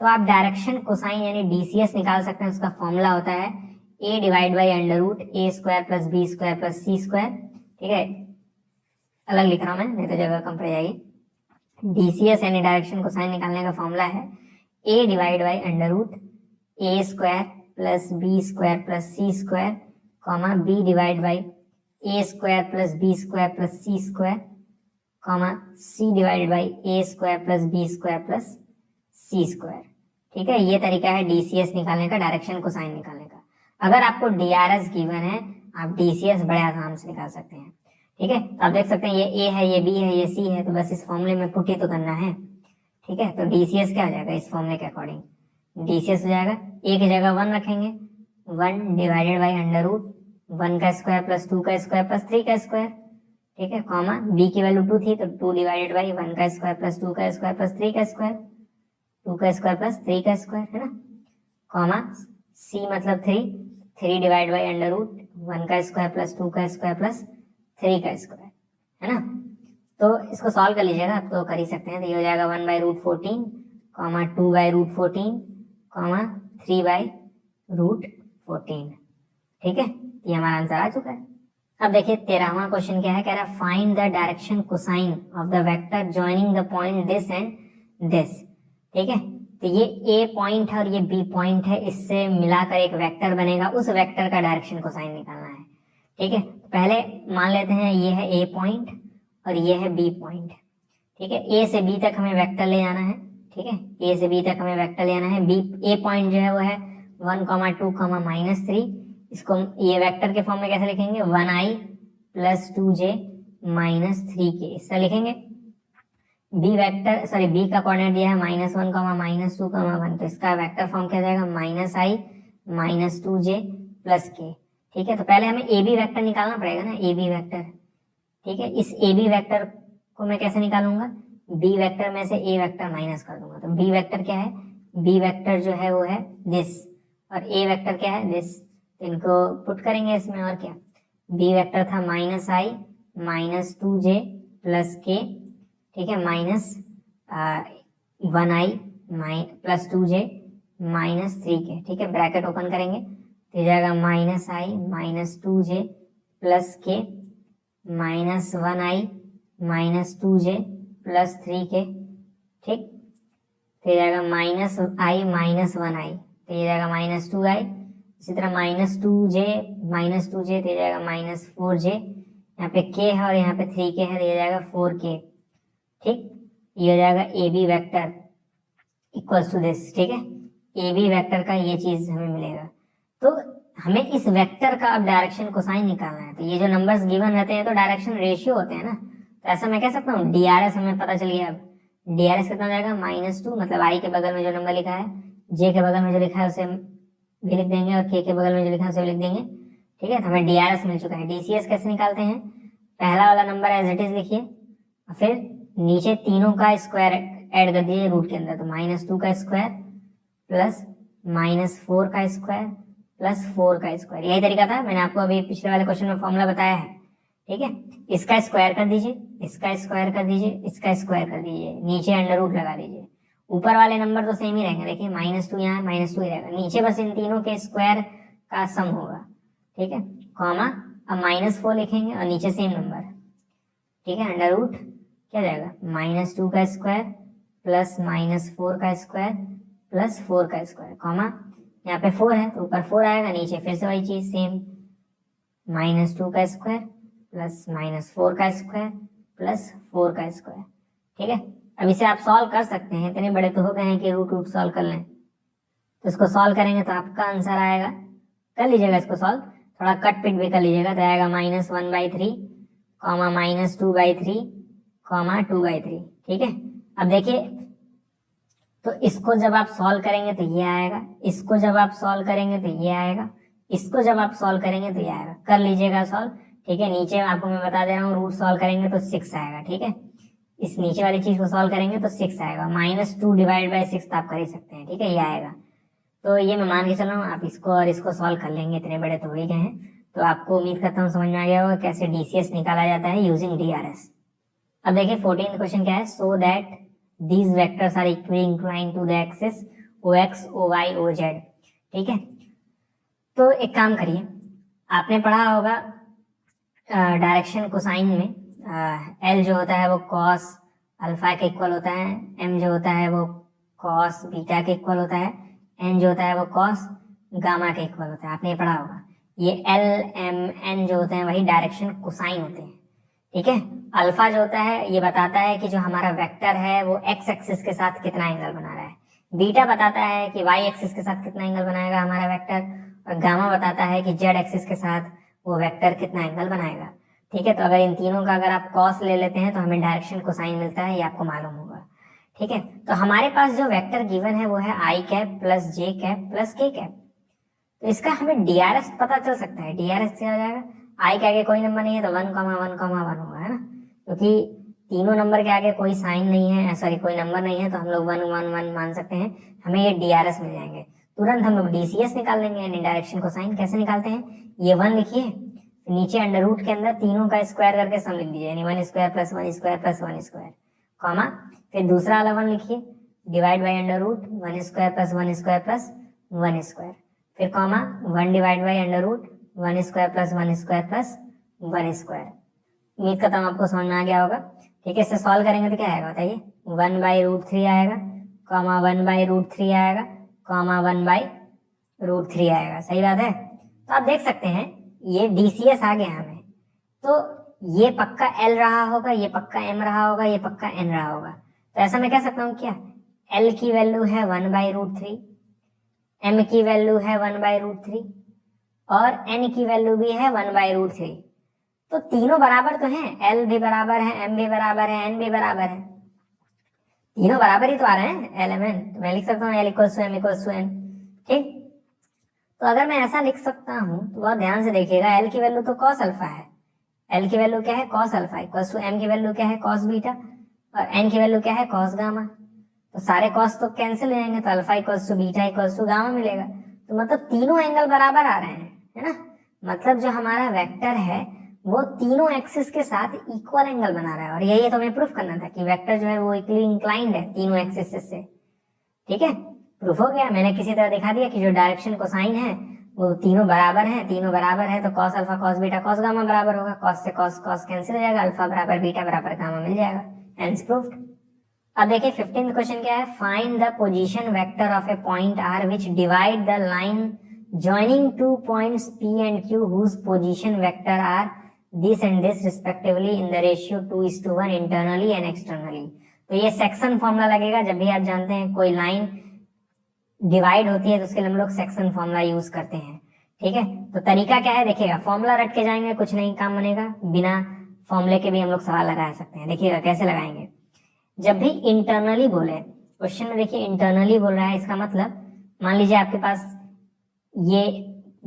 तो आप डायरेक्शन कोसाइन यानी DCS निकाल सकते हैं। उसका फॉर्मूला होता है a divide by √a² plus b² plus c²। ठीक है, अलग लिख रहा हूं मैं, नहीं तो जगह कम पड़ जाएगी। DCS यानी डायरेक्शन कोसाइन निकालने का फॉर्मूला है a divide by √a² plus b² plus c², b divide by a² plus b² plus c², c divide by a² plus b² plus c²। ठीक है, ये तरीका है DCS निकालने का, डायरेक्शन कोसाइन निकालने का। अगर आपको DRS गिवन है आप DCS बड़े आराम से निकाल सकते हैं। ठीक है, तो आप देख सकते हैं ये A है, ये B है, ये C है, तो बस इस फॉर्मूले में पुट ही तो करना है। ठीक है, तो DCS क्या हो जाएगा इस फॉर्मूले के अकॉर्डिंग, DCS हो जाएगा A की जगह 1 रखेंगे, 1 डिवाइडेड बाई √1 का स्क्वायर प्लस 2 का स्क्वायर प्लस 3 का स्क्वायर। ठीक है, B की वैल्यू 2 थी तो 2 डिवाइडेड बाई 1 का स्क्वायर प्लस 2 का स्क्वायर प्लस 3 का स्क्वायर। 2 का स्क्वायर प्लस 3 का स्क्वायर, है ना, कॉमा c मतलब 3 डिवाइड बाई अंडर रूट 1 का स्क्वायर प्लस 2 का स्क्वायर प्लस 3 का स्क्वायर, है ना। तो इसको सॉल्व कर लीजिएगा, आप तो कर ही सकते हैं। तो ये हो जाएगा 1 by root 14 comma 2 by root 14 comma 3 by root 14, ठीक है। ये हमारा आंसर आ चुका है। अब देखिए 13वां क्वेश्चन क्या है, कह रहा है find the direction cosine of the vector joining the point this and this, ठीक है। तो ये ए पॉइंट है और ये बी पॉइंट है, इससे मिलाकर एक वेक्टर बनेगा, उस वेक्टर का डायरेक्शन कोसाइन निकालना है, ठीक है। पहले मान लेते हैं ये है ए पॉइंट और ये है बी पॉइंट, ठीक है। ए से बी तक हमें वेक्टर ले जाना है, ठीक है, ए से बी तक हमें वेक्टर ले जाना है। बी ए पॉइंट जो है वो है 1, 2, -3, इसको ये वेक्टर के फॉर्म में कैसे लिखेंगे, 1i plus 2j minus 3k, इससे लिखेंगे। बी वेक्टर सॉरी बी का कोऑर्डिनेट दिया है -1, -2, -1, तो इसका वेक्टर फॉर्म क्या जाएगा, -i -2j प्लस k, ठीक है। तो पहले हमें ए बी वेक्टर निकालना पड़ेगा ना, ए बी वेक्टर, ठीक है। इस ए बी वेक्टर को मैं कैसे निकालूंगा, बी वेक्टर में से ए वेक्टर माइनस कर दूंगा। तो बी वेक्टर क्या है, बी वेक्टर जो है वो है दिस और ए वेक्टर क्या है दिस, तो इनको पुट करेंगे इसमें, और क्या, बी वेक्टर था -i -2j प्लस k, ठीक है, -1i plus 2j minus 3k, ठीक है। ब्रैकेट ओपन करेंगे तो ये जाएगा -i -2j plus k -1i -2j plus 3k, ठीक। तो ये जाएगा -i -1i, तो ये जाएगा -2i, इसी तरह -2j तो ये जाएगा -4j, यहाँ पे k है और यहाँ पे 3k है, तो ये जाएगा 4k, ठीक। ये हो जाएगा A B vector equals to this, ठीक है। ए बी वेक्टर का ये चीज हमें मिलेगा। तो हमें इस वेक्टर का अब डायरेक्शन कोसाइन निकालना है। तो ये जो नंबर्स गिवन रहते हैं तो डायरेक्शन रेशियो होते हैं ना, तो ऐसा मैं कह सकता हूँ डीआरएस हमें पता चल गया। अब डीआरएस कितना हो जाएगा, -2, मतलब आई के बगल में जो नंबर लिखा है, जे के बगल में जो लिखा है उसे भी लिख देंगे और के बगल में जो लिखा है उसे भी लिख देंगे, ठीक है। तो हमें डीआरएस मिल चुका है। डीसीएस कैसे निकालते हैं, पहला वाला नंबर एज इट इज लिखिए और फिर नीचे तीनों का स्क्वायर ऐड कर दीजिए रूट के अंदर, तो -2 का स्क्वायर प्लस -4 का स्क्वायर प्लस 4 का स्क्वायर, यही तरीका था, मैंने आपको अभी पिछले वाले क्वेश्चन में फॉर्मूला बताया है, ठीक है। इसका स्क्वायर कर दीजिए, इसका स्क्वायर कर दीजिए, इसका स्क्वायर कर दीजिए, नीचे अंडर रूट लगा दीजिए। ऊपर वाले नंबर तो सेम ही रहेंगे, देखिए -2 यहाँ -2 ही रहेगा, नीचे बस इन तीनों के स्क्वायर का सम होगा, ठीक है, कॉमा अब -4 लिखेंगे और नीचे सेम नंबर, ठीक है, अंडर रूट क्या जाएगा, -2 का स्क्वायर प्लस -4 का स्क्वायर प्लस 4 का स्क्वायर, कॉमा यहाँ पे 4 है तो ऊपर 4 आएगा, नीचे फिर से वही चीज सेम, -2 का स्क्वायर प्लस -4 का स्क्वायर प्लस 4 का स्क्वायर, ठीक है। अब इसे आप सॉल्व कर सकते हैं, इतने बड़े तो हो गए हैं कि रूट सॉल्व कर लें। तो इसको सॉल्व करेंगे तो आपका आंसर आएगा, कर लीजिएगा इसको सॉल्व, थोड़ा कट पिट भी कर लीजिएगा, तो आएगा -1/3 कॉमा -2/3 कॉमा 2/3, ठीक है। अब देखिए तो इसको जब आप सॉल्व करेंगे तो ये आएगा, इसको जब आप सॉल्व करेंगे तो ये आएगा, इसको जब आप सॉल्व करेंगे तो ये आएगा, कर लीजिएगा सॉल्व, ठीक है। नीचे आपको मैं बता दे रहा हूँ रूट सॉल्व करेंगे तो 6 आएगा, ठीक है। इस नीचे वाली चीज को सॉल्व करेंगे तो 6 आएगा, -2 डिवाइड बाई 6 तो आप कर ही सकते हैं, ठीक है, ये आएगा। तो ये मैं मान के चल रहा हूँ आप इसको और इसको सॉल्व कर लेंगे, इतने बड़े तो हो ही गए हैं। तो आपको उम्मीद करता हूँ समझ में आ गया होगा कैसे डीसीएस निकाला जाता है यूजिंग डीआरएस। अब देखिए 14th क्वेश्चन क्या है, so that these vectors are equally inclined to the axis OX, OY, OZ, ठीक है। तो एक काम करिए, आपने पढ़ा होगा डायरेक्शन कोसाइन में L जो होता है वो कॉस अल्फा के इक्वल होता है, M जो होता है वो कॉस बीटा के इक्वल होता है, N जो होता है वो कॉस गामा के इक्वल होता है, आपने ये पढ़ा होगा। ये L, M, N जो होते हैं वही डायरेक्शन कोसाइन होते हैं, ठीक है। अल्फा जो होता है ये बताता है कि जो हमारा वेक्टर है वो एक्स एक्सिस के साथ कितना एंगल बना रहा है, बीटा बताता है कि वाई एक्सिस के साथ कितना एंगल बनाएगा हमारा वेक्टर, और गामा बताता है कि जेड एक्सिस के साथ वो वेक्टर कितना एंगल बनाएगा, ठीक है। तो अगर इन तीनों का अगर आप कॉस ले लेते हैं तो हमें डायरेक्शन कोसाइन मिलता है, ये आपको मालूम होगा, ठीक है। तो हमारे पास जो वेक्टर गिवन है वो है I cap plus J cap plus K cap, तो इसका हमें डीआरएस पता चल सकता है। डीआरएस क्या हो जाएगा, आई के आगे कोई नंबर नहीं है तो 1, 1, 1 होगा, है ना, क्योंकि तीनों नंबर के आगे कोई साइन नहीं है, सॉरी कोई नंबर नहीं है, तो हम लोग 1 1 1 मान सकते हैं, हमें ये DRS मिल जाएंगे। तुरंत हम लोग DCS निकाल लेंगे, यानी डायरेक्शन कोसाइन। कैसे निकालते हैं, ये 1 लिखिए, नीचे अंडर रूट के अंदर तीनों का स्क्वायर करके सम लिख दीजिए, यानी 1 square plus 1 square plus 1 square, comma फिर दूसरा वाला 1 लिखिए, divide by under root 1 square plus 1 square plus 1 square, फिर comma 1 divide by under root 1 square plus 1 square plus 1 square. उम्मीद करता हूँ आपको समझ में आ गया होगा। ठीक है, इसे सॉल्व करेंगे तो क्या आएगा बताइए, 1/√3 आएगा, कॉमा 1/√3 आएगा, कॉमा 1/√3 आएगा। सही बात है। तो आप देख सकते हैं ये DCS आ गया हमें, तो ये पक्का L रहा होगा, ये पक्का M रहा होगा, ये पक्का N रहा होगा। तो ऐसा मैं कह सकता हूँ क्या, L की वैल्यू है 1/√3, M की वैल्यू है 1/√3 और N की वैल्यू भी है 1/√3। तो तीनों बराबर तो हैं, L भी बराबर है, M भी बराबर है, N भी बराबर है, तीनों बराबर ही तो आ रहे हैं L M N। तो मैं लिख सकता हूँ L = M = N। ठीक, तो अगर मैं ऐसा लिख सकता हूँ तो बहुत ध्यान से देखिएगा, L की वैल्यू तो cos अल्फा है, L की वैल्यू क्या है cos अल्फा, = M की वैल्यू क्या है cos बीटा, और N की वैल्यू क्या है cos गामा। तो सारे cos तो कैंसिल हो जाएंगे, तो अल्फा = बीटा = गामा मिलेगा। तो मतलब तीनों एंगल बराबर आ रहे हैं, है ना। मतलब जो हमारा वेक्टर है वो तीनों एक्सिस के साथ इक्वल एंगल बना रहा है, और यही तो हमें प्रूफ करना था कि वेक्टर जो है वो इक्वली इंक्लाइंड है तीनों एक्सिस से। ठीक है, प्रूफ हो गया। मैंने किसी तरह दिखा दिया कि जो डायरेक्शन कोसाइन है वो तीनों बराबर है, तीनों बराबर है तो cos alpha cos beta cos gamma बराबर होगा, cos से cos कैंसिल हो जाएगा, अल्फा बराबर बीटा बराबर गामा मिल जाएगा, हेंस प्रूव्ड। अब देखिए 15th क्वेश्चन क्या है, find the position vector of A point R which divide the line joining two points P and Q whose position vector are this and this respectively in the ratio 2:1 internally and externally। तो ये सेक्शन फॉर्मूला लगेगा, जब भी आप जानते हैं कोई लाइन डिवाइड होती है तो उसके लिए हम लोग सेक्शन फॉर्मूला यूज करते हैं। ठीक है, तो तरीका क्या है देखिएगा, फॉर्मूला रट के जाएंगे कुछ नहीं काम बनेगा, बिना फॉर्मूले के भी हम लोग सवाल लगा सकते हैं। देखिएगा कैसे लगाएंगे, जब भी इंटरनली बोले क्वेश्चन में, देखिए इंटरनली बोल रहा है, इसका मतलब मान लीजिए आपके पास ये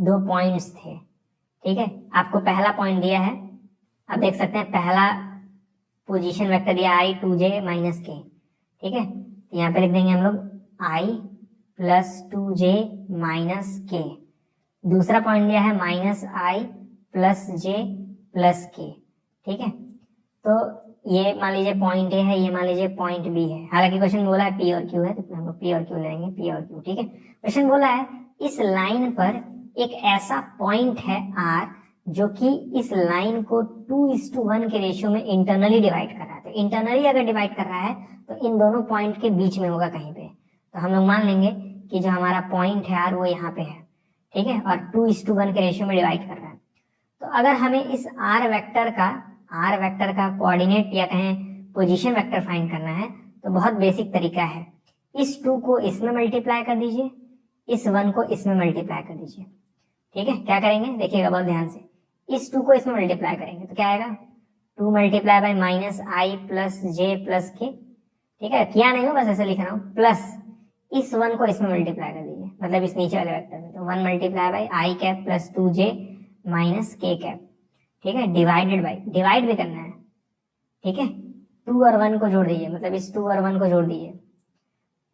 2 पॉइंट्स थे। ठीक है, आपको पहला पॉइंट दिया है, आप देख सकते हैं पहला पोजीशन वेक्टर दिया I 2j - k। ठीक है, तो यहाँ पे लिख देंगे हम लोग I + 2j - k। दूसरा पॉइंट दिया है -I + j + k। ठीक है, तो ये मान लीजिए पॉइंट A है, ये मान लीजिए पॉइंट B है। हालांकि क्वेश्चन बोला है P और Q है, तो हम लोग P और Q लेंगे, P और Q। ठीक है, क्वेश्चन बोला है इस लाइन पर एक ऐसा पॉइंट है R जो कि इस लाइन को 2:1 के रेशियो में इंटरनली डिवाइड कर रहा है। तो इंटरनली अगर डिवाइड कर रहा है तो इन दोनों पॉइंट के बीच में होगा कहीं पे। तो हम लोग मान लेंगे कि जो हमारा पॉइंट है R वो यहाँ पे है। ठीक है, और 2:1 के रेशियो में डिवाइड कर रहा है। तो अगर हमें इस R वेक्टर का कोऑर्डिनेट या कहें पोजीशन वेक्टर फाइंड करना है तो बहुत बेसिक तरीका है, इस 2 को इसमें मल्टीप्लाई कर दीजिए, इस 1 को इसमें मल्टीप्लाई कर दीजिए। ठीक है, क्या करेंगे देखिएगा बहुत ध्यान से, इस 2 को इसमें मल्टीप्लाई करेंगे तो क्या आएगा, 2 × -I + j + k। ठीक है, किया नहीं हो बस ऐसे लिख रहा हूँ, प्लस इस 1 को इसमें मल्टीप्लाई कर दीजिए, मतलब इस नीचे वाले वेक्टर में, तो 1 × I cap + 2j - k cap. ठीक है, डिवाइड भी करना है। ठीक है, 2 और 1 को जोड़ दीजिए, मतलब इस 2 और 1 को जोड़ दीजिए,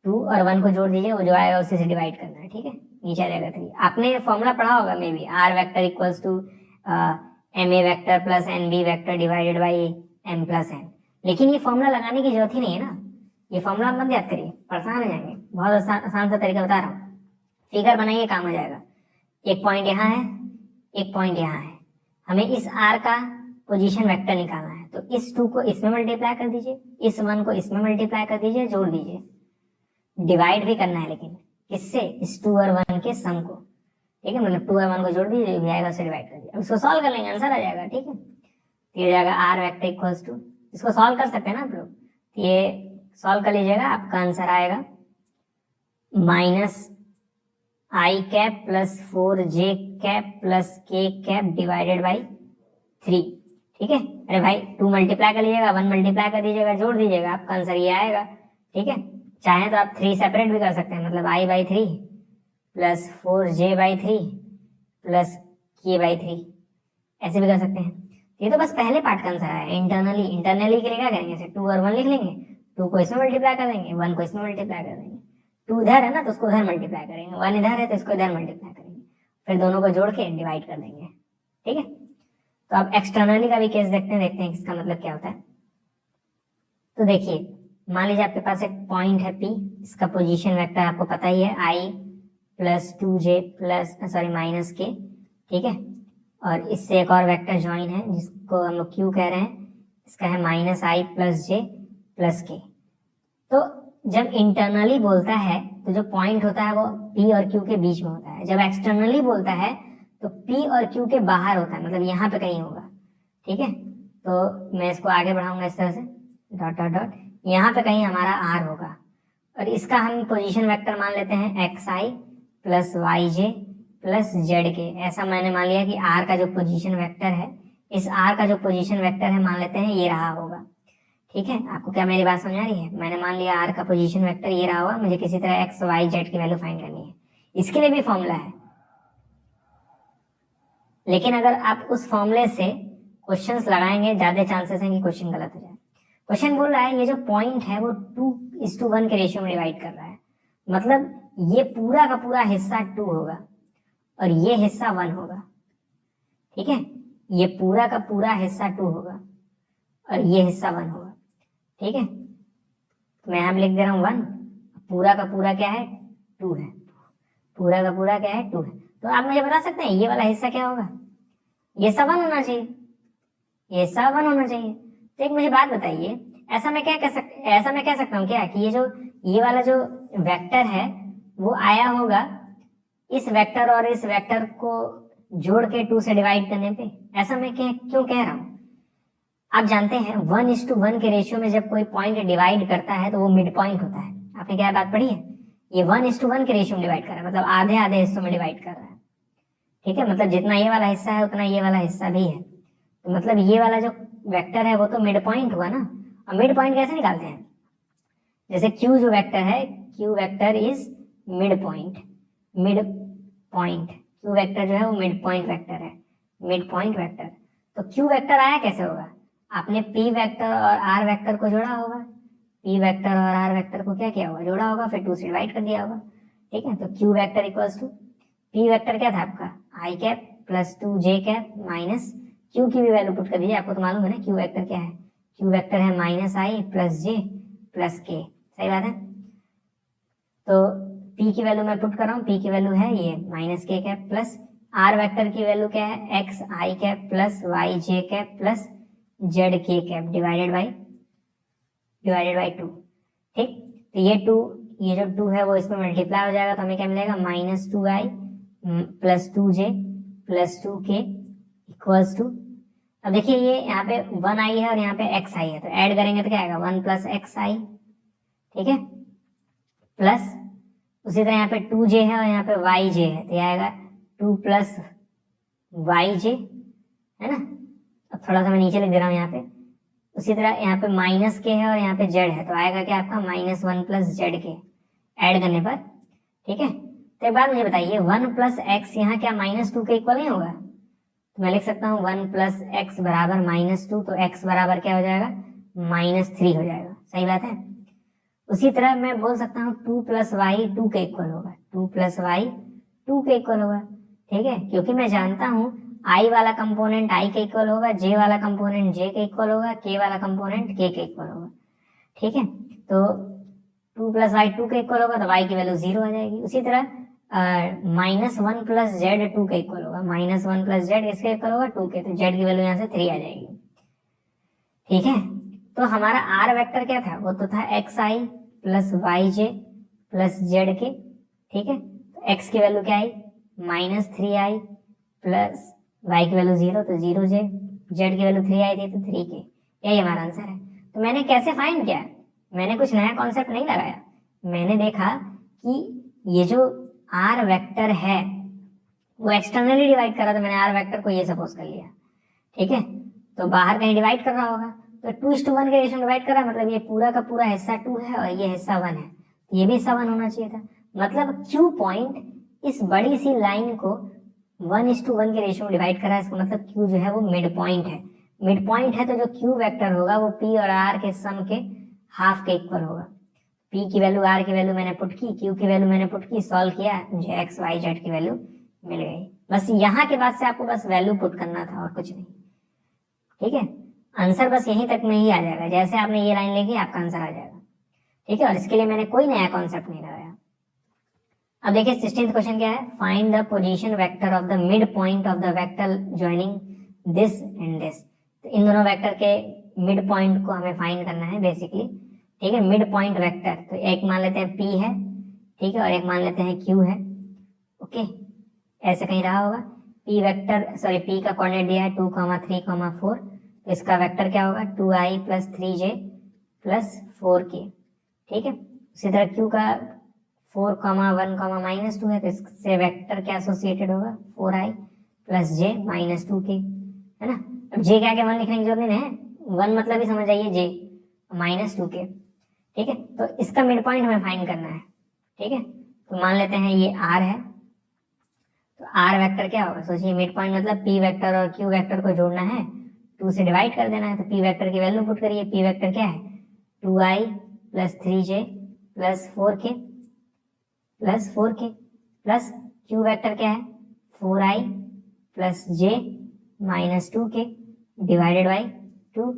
2 और 1 को जोड़ दीजिए, वो जो आएगा उसी से डिवाइड करना है। ठीक है, नीचे आ जाएगा 3। आपने फॉर्मूला पढ़ा होगा may be, R vector = MA vector + NB vector divided by M + N। लेकिन ये फॉर्मूला लगाने की जरूरत ही नहीं है ना, ये फॉर्मूला मत याद करिए, परेशान हो जाएंगे। बहुत आसान सा तरीका बता रहा हूँ, फिगर बनाइए काम हो जाएगा। एक पॉइंट यहाँ है, एक पॉइंट यहाँ है, हमें इस R का पोजीशन वेक्टर निकालना है, तो इस 2 को इसमें मल्टीप्लाई कर दीजिए, इस 1 को इसमें मल्टीप्लाई कर दीजिए, जोड़ दीजिए। डिवाइड भी करना है, लेकिन किससे, इस 2 और 1 के सम को। ठीक है, मतलब 2 और 1 को जोड़ दीजिए, जो भी आएगा उसे डिवाइड कर दीजिए। अब इसको सॉल्व कर लेंगे, आंसर आ जाएगा। ठीक है, तो ये जाएगा R वेक्टर = इसको सॉल्व कर सकते हैं ना आप लोग, तो ये सॉल्व कर लीजिएगा, आपका आंसर आएगा -I cap + 4j cap + k cap divided by 3। ठीक है, अरे भाई 2 मल्टीप्लाई कर लीजिएगा, 1 मल्टीप्लाई कर दीजिएगा, जोड़ दीजिएगा, आपका आंसर ये आएगा। ठीक है, चाहे तो आप 3 सेपरेट भी कर सकते हैं, मतलब I/3 + 4j/3 + k/3 ऐसे भी कर सकते हैं। ये तो बस पहले पार्ट का आंसर है। इंटरनली के लिए क्या करेंगे, 2 और 1 लिख लेंगे, 2 को इसमें मल्टीप्लाई कर देंगे, 1 को इसमें मल्टीप्लाई कर देंगे। 2 इधर है ना तो उसको उधर मल्टीप्लाई करेंगे, 1 इधर है तो इसको इधर मल्टीप्लाई करेंगे, फिर दोनों को जोड़ के डिवाइड कर देंगे। ठीक है, तो अब एक्सटर्नली का भी केस देखते हैं इसका मतलब क्या होता है। तो देखिए, मान लीजिए आपके पास एक पॉइंट है P, इसका पोजीशन वेक्टर आपको पता ही है I plus 2J plus minus K। ठीक है, और इससे एक और वेक्टर ज्वाइन है जिसको हम लोग Q कह रहे हैं, इसका है minus I plus J plus K। तो जब इंटरनली बोलता है तो जो पॉइंट होता है वो P और Q के बीच में होता है, जब एक्सटर्नली बोलता है तो P और Q के बाहर होता है, मतलब यहाँ पे कहीं होगा। ठीक है, तो मैं इसको आगे बढ़ाऊंगा इस तरह से, डॉट डॉट डॉट, यहाँ पे कहीं हमारा R होगा, और इसका हम पोजीशन वेक्टर मान लेते हैं XI plus YJ plus ZK। ऐसा मैंने मान लिया कि R का जो पोजीशन वेक्टर है, इस R का जो पोजीशन वेक्टर है मान लेते हैं ये रहा होगा। ठीक है, आपको क्या मेरी बात समझ आ रही है? मैंने मान लिया R का पोजीशन वेक्टर ये रहा होगा, मुझे किसी तरह X Y Z की वैल्यू फाइंड करनी है, इसके लिए भी फॉर्मूला है। लेकिन अगर आप उस फॉर्मूले से क्वेश्चंस लगाएंगे, ज्यादा चांसेस हैं कि क्वेश्चन गलत हो जाए। क्वेश्चन बोल रहा है ये जो पॉइंट है वो 2:1 के रेशियो में डिवाइड कर रहा है, मतलब ये पूरा का पूरा हिस्सा 2 होगा और ये हिस्सा 1 होगा। ठीक है, ये पूरा का पूरा हिस्सा 2 होगा और ये हिस्सा 1 होगा। ठीक है, तो मैं यहाँ लिख दे रहा हूँ 1, पूरा का पूरा क्या है, 2 है, पूरा का पूरा क्या है, 2 है। तो आप मुझे बता सकते हैं ये वाला हिस्सा क्या होगा? ये सब 1 होना चाहिए, ये सब 1 होना चाहिए। तो एक मुझे बात बताइए, ऐसा मैं कह सकता हूँ क्या कि ये वाला जो वेक्टर है वो आया होगा इस वेक्टर और इस वेक्टर को जोड़ के 2 से डिवाइड करने पे? ऐसा मैं क्यों कह रहा हूँ? आप जानते हैं 1:1 के रेशियो में जब कोई पॉइंट डिवाइड करता है तो वो मिड पॉइंट होता है। आपने क्या बात पढ़ी है? ये 1:1 के रेशियो में डिवाइड कर रहा है, मतलब आधे आधे हिस्सों में डिवाइड कर रहा है। ठीक है, मतलब जितना ये वाला हिस्सा है उतना ये वाला हिस्सा भी है, तो मतलब ये वाला जो वेक्टर है वो तो मिड पॉइंट हुआ ना। अब मिड पॉइंट कैसे निकालते हैं? जैसे Q जो वेक्टर है, Q vector is mid point, Q vector जो है वो मिड पॉइंट वेक्टर है, मिड पॉइंट वेक्टर। तो Q वेक्टर आया कैसे होगा? आपने P वेक्टर और R वेक्टर को जोड़ा होगा, P वेक्टर और R वेक्टर को क्या किया होगा, जोड़ा होगा, फिर 2 से डिवाइड कर दिया होगा। ठीक है, तो Q vector equals to, P vector क्या था आपका, I cap plus 2J cap minus Q की भी वैल्यू पुट कर दीजिए, आपको तो मालूम है ना Q वेक्टर क्या है, Q वेक्टर है minus I plus J plus K। सही बात है। तो P की वैल्यू मैं पुट कर रहा हूँ, P की वैल्यू है ये minus K cap plus R vector की वैल्यू क्या है, X I cap plus Y J cap plus Z K cap divided by 2। ठीक, तो ये जो 2 है वो इसमें मल्टीप्लाई हो जाएगा, तो हमें क्या मिलेगा, minus 2I plus 2J plus 2K equals to, अब देखिए ये यहाँ पे 1I है और यहाँ पे XI है, तो ऐड करेंगे तो क्या आएगा, 1 प्लस XI। ठीक है, प्लस उसी तरह यहाँ पे 2J है और यहाँ पे YJ है, तो यह आएगा 2 प्लस YJ, है ना। अब थोड़ा सा मैं नीचे लिख दे रहा हूँ यहाँ पे, उसी तरह यहाँ पे माइनस K है और यहाँ पे Z है, तो आएगा क्या आपका माइनस 1 प्लस ZK ऐड करने पर। ठीक है, तो एक बात मुझे बताइए, 1 प्लस एक्स यहाँ क्या माइनस 2 के इक्वल नहीं होगा? तो मैं लिख सकता हूँ 1 प्लस एक्स बराबर माइनस 2, तो x बराबर क्या हो जाएगा, माइनस 3 हो जाएगा। सही बात है। उसी तरह मैं बोल सकता हूँ 2 प्लस वाई 2 के इक्वल होगा, 2 प्लस वाई 2 के इक्वल होगा। ठीक है, क्योंकि मैं जानता हूँ i वाला कंपोनेंट i के इक्वल होगा, j वाला कंपोनेंट j के इक्वल होगा, k वाला कंपोनेंट k के इक्वल होगा। ठीक है, तो 2 प्लस वाई 2 के इक्वल होगा तो y की वैल्यू 0 आ जाएगी। उसी तरह माइनस 1 प्लस जेड 2 के इक्वल होगा, माइनस 1 प्लस जेड इसके इक्वल होगा 2 के, तो जेड की वैल्यू यहाँ से 3 आ जाएगी। ठीक है, तो हमारा r वेक्टर क्या था, वो तो था xi प्लस वाई जे प्लस जेड के। ठीक है, तो x की वैल्यू क्या आई, माइनस 3i प्लस y की वैल्यू 0, तो 0j, z की वैल्यू 3 आई थी तो 3k, यही हमारा आंसर है। तो मैंने कैसे फाइंड किया, मैंने कुछ नया कॉन्सेप्ट नहीं लगाया, मैंने देखा कि ये जो r वेक्टर है वो एक्सटर्नली डिवाइड कर रहा था, मैंने r वेक्टर को ये सपोज कर लिया। ठीक है, तो बाहर कहीं डिवाइड कर रहा होगा, तो 2:1 के रेशियो में डिवाइड कर रहा है, मतलब ये पूरा का पूरा हिस्सा 2 है और ये हिस्सा 1 है, ये भी हिस्सा 1 होना चाहिए था। मतलब Q पॉइंट इस बड़ी सी लाइन को 1:1 के रेशियो में डिवाइड कर रहा है, इसका मतलब Q जो है वो मिड पॉइंट है। मिड पॉइंट है तो जो क्यू वेक्टर होगा वो पी और आर के सम के हाफ के इक्वल होगा। पी की वैल्यू, आर की वैल्यू मैंने पुट की, क्यू की वैल्यू मैंने पुट की, सॉल्व किया, मुझे एक्स वाई जेड की वैल्यू मिल गई। बस यहाँ के बाद से आपको बस वैल्यू पुट करना था और कुछ नहीं। ठीक है, आंसर बस यहीं तक में ही आ जाएगा। जैसे आपने ये लाइन लिखी आपका आंसर आ जाएगा। ठीक है, और इसके लिए मैंने कोई नया कॉन्सेप्ट नहीं लगाया। अब देखिए 16th क्वेश्चन क्या है, find the position vector of the mid point of the vector joining this and this. तो इन दोनों वेक्टर के मिड पॉइंट को हमें फाइंड करना है बेसिकली। ठीक है, मिड पॉइंट वेक्टर, तो एक मान लेते हैं P है, ठीक है, और एक मान लेते हैं Q है। ओके, ऐसे कहीं रहा होगा। P वेक्टर, सॉरी P का कोऑर्डिनेट दिया है 2, 3, 4, तो इसका वेक्टर क्या होगा 2i plus 3j plus 4k। ठीक है, उसी तरह Q का 4, 1, -2 है, तो इससे वेक्टर क्या एसोसिएटेड होगा 4i plus j minus 2k, है ना। अब j क्या 1 लिखने की जरूरत नहीं है, 1 मतलब ही समझ आइए j माइनस 2k। ठीक है, तो इसका मिड पॉइंट हमें फाइंड करना है। ठीक है, तो मान लेते हैं ये r है, तो r वेक्टर क्या होगा, सोचिए मिड पॉइंट मतलब p वेक्टर और q वेक्टर को जोड़ना है, 2 से डिवाइड कर देना है, तो p वेक्टर की वैल्यू पुट करिए। p वेक्टर क्या है 2i plus 3j plus 4k plus q vector क्या है 4i plus j minus 2k divided by 2।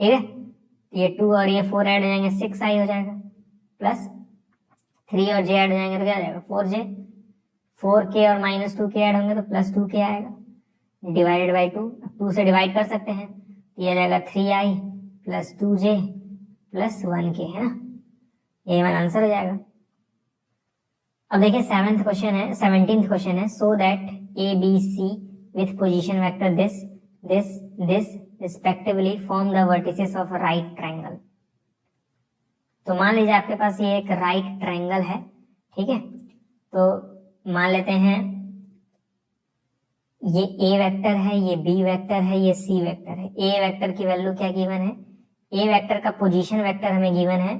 ठीक है, ये 2 और ये 4 ऐड हो जाएंगे 6i हो जाएगा, प्लस 3 और j ऐड हो जाएंगे तो क्या आ जाएगा 4j, 4k और माइनस 2k ऐड होंगे तो प्लस 2k आएगा, डिवाइडेड बाई 2। 2 से डिवाइड कर सकते हैं, ये आ जाएगा 3i plus 2j plus 1k, है ना, ये हमारा आंसर हो जाएगा। अब देखिए 17th क्वेश्चन है, so that A B C with position vector this respectively form the vertices of right triangle. तो मान लीजिए आपके पास ये एक राइट ट्रायंगल है। ठीक है, तो मान लेते हैं ये ए वेक्टर है, ये बी वेक्टर है, ये सी वेक्टर है। ए वेक्टर की वैल्यू क्या गिवन है, ए वेक्टर का पोजीशन वेक्टर हमें गिवन है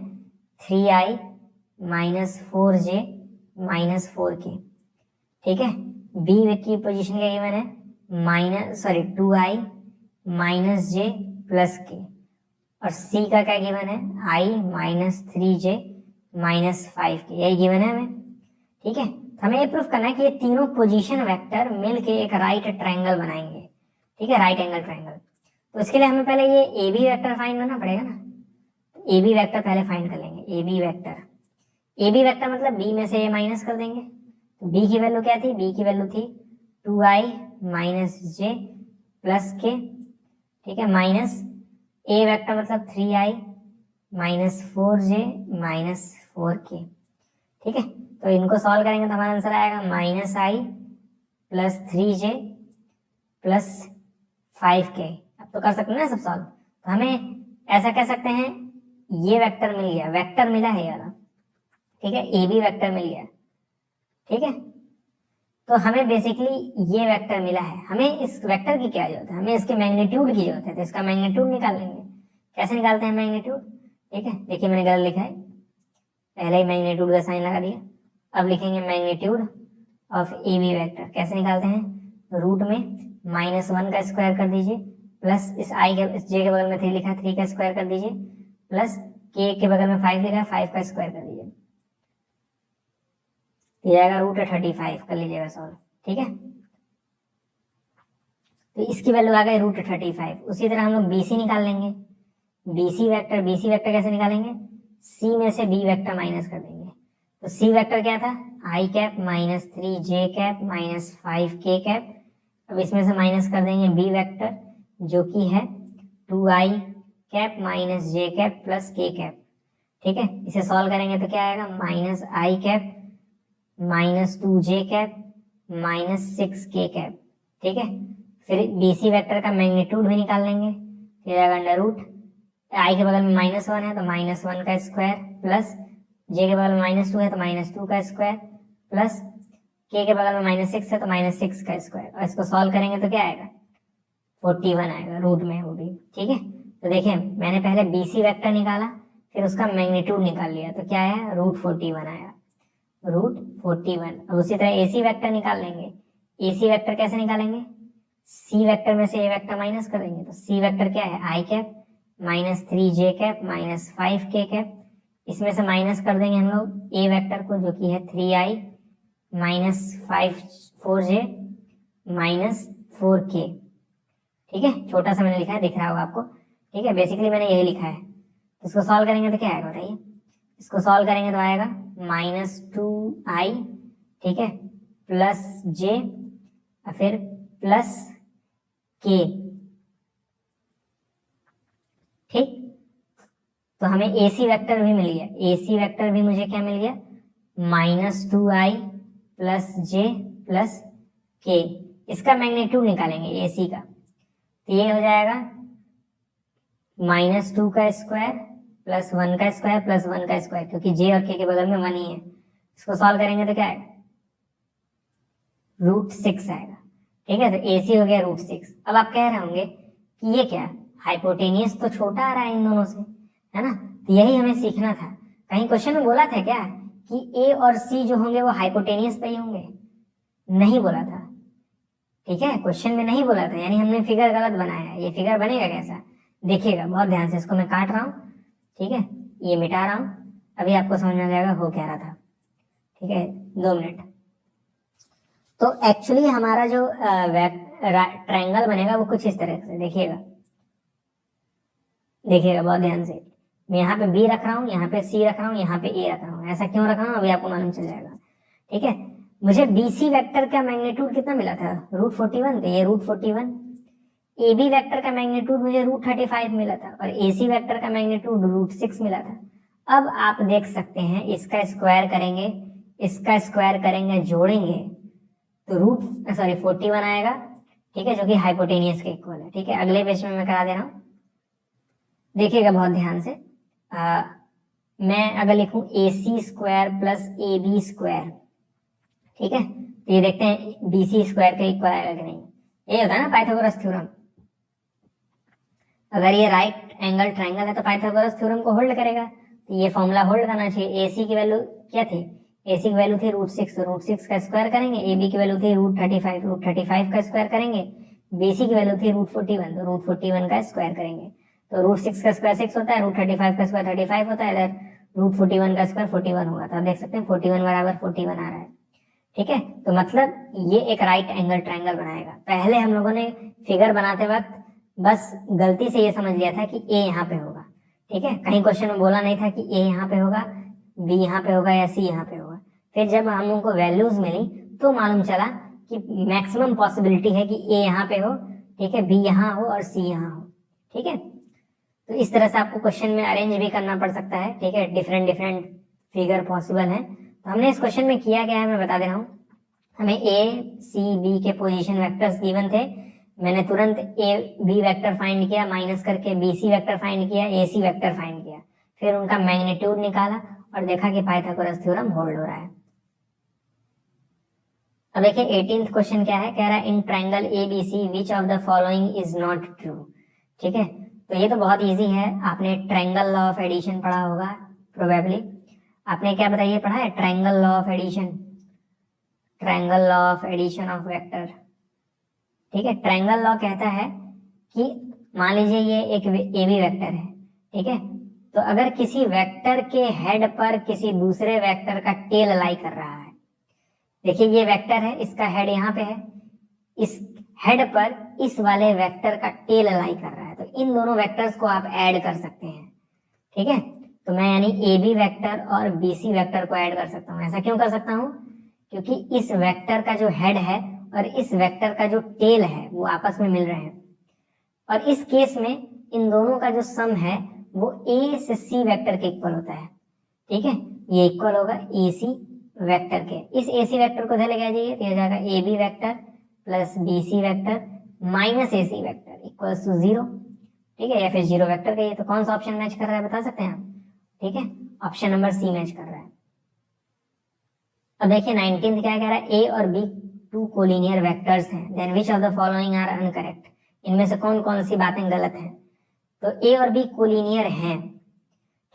3i minus 4j minus 4k। ठीक है, बी की पोजीशन क्या गिवन है 2i minus j plus k, और c का क्या गिवन है i minus 3j minus 5k, यही गिवन है हमें। ठीक है, तो हमें ये प्रूफ करना है कि ये तीनों पोजीशन वेक्टर मिलके एक राइट ट्रायंगल बनाएंगे। ठीक है, राइट एंगल ट्रायंगल। तो इसके लिए हमें पहले ये ए बी वेक्टर फाइंड करना पड़ेगा ना, तो ए बी वेक्टर पहले फाइंड कर लेंगे। ए बी वेक्टर मतलब बी में से ए माइनस कर देंगे, तो बी की वैल्यू क्या थी, बी की वैल्यू थी 2i minus j plus k। ठीक है, माइनस ए वेक्टर मतलब 3i minus 4j minus 4k। ठीक है, तो इनको सॉल्व करेंगे तो हमारा आंसर आएगा minus i plus 3j plus 5k। अब तो कर सकते हैं ना सब सॉल्व, तो हमें ऐसा कह सकते हैं ये वेक्टर मिल गया, वेक्टर मिला है यार। ठीक है, ए बी वेक्टर मिल गया। ठीक है, तो हमें बेसिकली ये वेक्टर मिला है, हमें इस वेक्टर की क्या जरूरत है, हमें इसके मैग्नीट्यूड की जरूरत है, तो इसका मैग्नीट्यूड निकाल लेंगे। कैसे निकालते हैं मैग्नीट्यूड, ठीक है, देखिए मैंने गलत लिखा है, पहले ही मैग्नीट्यूड का साइन लगा दिया। अब लिखेंगे magnitude of A B vector, कैसे निकालते हैं, रूट में -1 का स्क्वायर कर दीजिए, प्लस इस i के j के बगल में 3 लिखा है 3 का स्क्वायर कर दीजिए, प्लस k के बगल में 5 लिखा है 5 का स्क्वायर कर दीजिए, तो जाएगा √35, कर लीजिएगा सॉल्व। ठीक है, तो इसकी वैल्यू आ गई √35। उसी तरह हम लोग BC निकाल लेंगे, BC वेक्टर कैसे निकालेंगे, C में से B वेक्टर माइनस कर देंगे, तो C वेक्टर क्या था i cap minus 3j cap minus 5k cap. अब इसमें से माइनस कर देंगे B वेक्टर जो कि है 2i cap minus j cap plus k cap. ठीक है, इसे सॉल्व करेंगे तो क्या आएगा minus i cap minus 2j cap minus 6k cap. ठीक है, फिर BC वेक्टर का मैग्नीट्यूड भी निकाल लेंगे, फिर आएगा अंडर रूट, i के बगल में -1 है तो -1 का स्क्वायर, प्लस j के बगल में -2 है तो -2 का स्क्वायर, प्लस k के बगल में -6 है तो -6 का स्क्वायर, और इसको सॉल्व करेंगे तो क्या आएगा 41 आएगा, रूट में वो भी। ठीक है, तो देखिए मैंने पहले BC वेक्टर निकाला, फिर उसका मैग्नीट्यूड निकाल लिया, तो क्या आया √41 आया, √41। अब उसी तरह AC वेक्टर निकाल लेंगे। AC वेक्टर कैसे निकालेंगे, सी वेक्टर में से ए वेक्टर माइनस कर देंगे तो सी वेक्टर क्या है, I cap minus 3j cap minus 5k cap. इसमें से माइनस कर देंगे हम लोग ए वेक्टर को जो कि है 3i minus 4j minus 4k। ठीक है, छोटा सा मैंने लिखा है, दिख रहा होगा आपको। ठीक है, बेसिकली मैंने यही लिखा है। इसको सॉल्व करेंगे तो क्या आएगा बताइए। इसको सॉल्व करेंगे तो आएगा -2i, ठीक है, प्लस j और फिर प्लस k। ठीक, तो हमें AC वेक्टर भी मिल गया। AC वेक्टर भी मुझे क्या मिल गया, -2i plus j plus k। इसका मैग्नीट्यूड निकालेंगे AC का, तो ये हो जाएगा -2 का स्क्वायर प्लस 1 का स्क्वायर प्लस 1 का स्क्वायर, क्योंकि j और k के बगल में 1 ही है। इसको सॉल्व करेंगे तो क्या आएगा, √6 आएगा। ठीक है, तो AC हो गया √6। अब आप कह रहे होंगे कि ये क्या, हाइपोटेनियस तो छोटा आ रहा है इन दोनों से, है ना। तो यही हमें सीखना था। कहीं क्वेश्चन में बोला था क्या कि A और C जो होंगे वो हाइपोटेनियस पे ही होंगे, नहीं बोला था। ठीक है, क्वेश्चन में नहीं बोला था, यानी हमने फिगर गलत बनाया है। ये फिगर बनेगा कैसा, देखिएगा बहुत ध्यान से। इसको मैं काट रहा हूँ, ठीक है, ये मिटा रहा हूँ, अभी आपको समझ में आ जाएगा हो क्या रहा था। ठीक है, 2 मिनट। तो एक्चुअली हमारा जो ट्रायंगल बनेगा वो कुछ इस तरह से, देखिएगा देखिएगा बहुत ध्यान से। मैं यहाँ पे B रख रहा हूँ, यहाँ पे C रख रहा हूँ, यहाँ पे A रख रहा हूँ। ऐसा क्यों रख रहा हूँ अभी आपको मालूम चल जाएगा। ठीक है, मुझे BC वेक्टर का मैग्नीट्यूड कितना मिला था, √41, तो ये √41। AB वेक्टर का मैग्नीट्यूड मुझे √35 मिला था और AC वेक्टर का मैग्नीट्यूड √6 मिला था। अब आप देख सकते हैं, इसका स्क्वायर करेंगे, इसका स्क्वायर करेंगे, जोड़ेंगे तो 41 आएगा। ठीक है, जो कि हाइपोटेनियस के इक्वल है। ठीक है, अगले पेज में मैं करा दे रहा हूँ, देखिएगा बहुत ध्यान से। मैं अगर लिखूं AC square plus AB square, ठीक है, तो ये देखते हैं BC स्क्वायर के इक्वल आएगा कि नहीं। ये होता है ना पाइथागोरस थ्योरम। अगर ये राइट एंगल ट्रायंगल है तो पाइथागोरस थ्योरम को होल्ड करेगा, तो ये फॉर्मूला होल्ड करना चाहिए। AC की वैल्यू क्या थी, AC की वैल्यू थी √6, तो √6 का स्क्वायर करेंगे। AB की वैल्यू थी √35, √35 का स्क्वायर करेंगे। BC की वैल्यू थी √41, तो √41 का स्क्वायर करेंगे। तो √6 का स्क्वायर 6 होता है, √35 का स्क्वायर 35 होता है, इधर √41 का स्क्वायर 41 होगा। तो आप देख सकते हैं 41 बराबर 41 आ रहा है। ठीक है, तो मतलब ये एक राइट एंगल ट्रायंगल बनाएगा। पहले हम लोगों ने फिगर बनाते वक्त बस गलती से ये समझ लिया था कि A यहाँ पे होगा। ठीक है, कहीं क्वेश्चन में बोला नहीं था कि A यहाँ पे होगा, B यहाँ पे होगा या C यहाँ पे होगा। फिर जब हम लोगों को वैल्यूज मिली तो मालूम चला कि मैक्सिमम पॉसिबिलिटी है कि A यहाँ पे हो, ठीक है, B यहाँ हो और C यहाँ हो। ठीक है, तो इस तरह से आपको क्वेश्चन में अरेंज भी करना पड़ सकता है। ठीक है, डिफरेंट डिफरेंट फिगर पॉसिबल है। तो हमने इस क्वेश्चन में किया क्या है मैं बता दे रहा हूँ। हमें A, C, B के पोजीशन वेक्टर्स गिवन थे। मैंने तुरंत A, B वेक्टर फाइंड किया, माइनस करके BC वेक्टर फाइंड किया, AC वेक्टर फाइंड किया, फिर उनका मैग्नीट्यूड निकाला और देखा कि पाइथागोरस थ्योरम होल्ड हो रहा है। अब देखिए 18th क्वेश्चन क्या है, कह रहा है in triangle ABC which of the following is not true. ठीक है, तो ये तो बहुत इजी है, आपने ट्रायंगल लॉ ऑफ एडिशन पढ़ा होगा प्रोबेबली। आपने क्या बताइए पढ़ा है, triangle law of addition, triangle law of addition of vector. ठीक है, ट्रायंगल लॉ कहता है कि मान लीजिए ये एक AB वेक्टर है। ठीक है, तो अगर किसी वेक्टर के हेड पर किसी दूसरे वेक्टर का टेल लाई कर रहा है, देखिए ये वेक्टर है, इसका हेड यहाँ पे है, इस हेड पर इस वाले वेक्टर का टेल लाई कर रहा है, तो इन दोनों वेक्टर्स को आप ऐड कर सकते हैं। ठीक है, तो मैं यानी AB वेक्टर और BC वेक्टर को ऐड कर सकता हूँ। ऐसा क्यों कर सकता हूँ, क्योंकि इस वेक्टर का जो हेड है और इस वेक्टर का जो टेल है वो आपस में मिल रहे हैं, और इस केस में इन दोनों का जो सम है वो A से C वेक्टर के इक्वल होता है। ठीक है, ये इक्वल होगा AC वेक्टर के। इस AC वेक्टर को इधर लेके आ जाइए, तो ये जाएगा AB vector plus BC vector minus AC vector equals to 0। ठीक है, या फिर 0 वेक्टर का। ये तो कौन सा ऑप्शन मैच कर रहा है बता सकते हैं आप। ठीक है, ऑप्शन नंबर C मैच कर रहा है। अब देखिए 19th क्या कह रहा है, A और B टू कोलिनियर वेक्टर्स हैं, then which of the following are uncorrect. इनमें से कौन कौन सी बातें गलत हैं। तो A और B कोलिनियर हैं।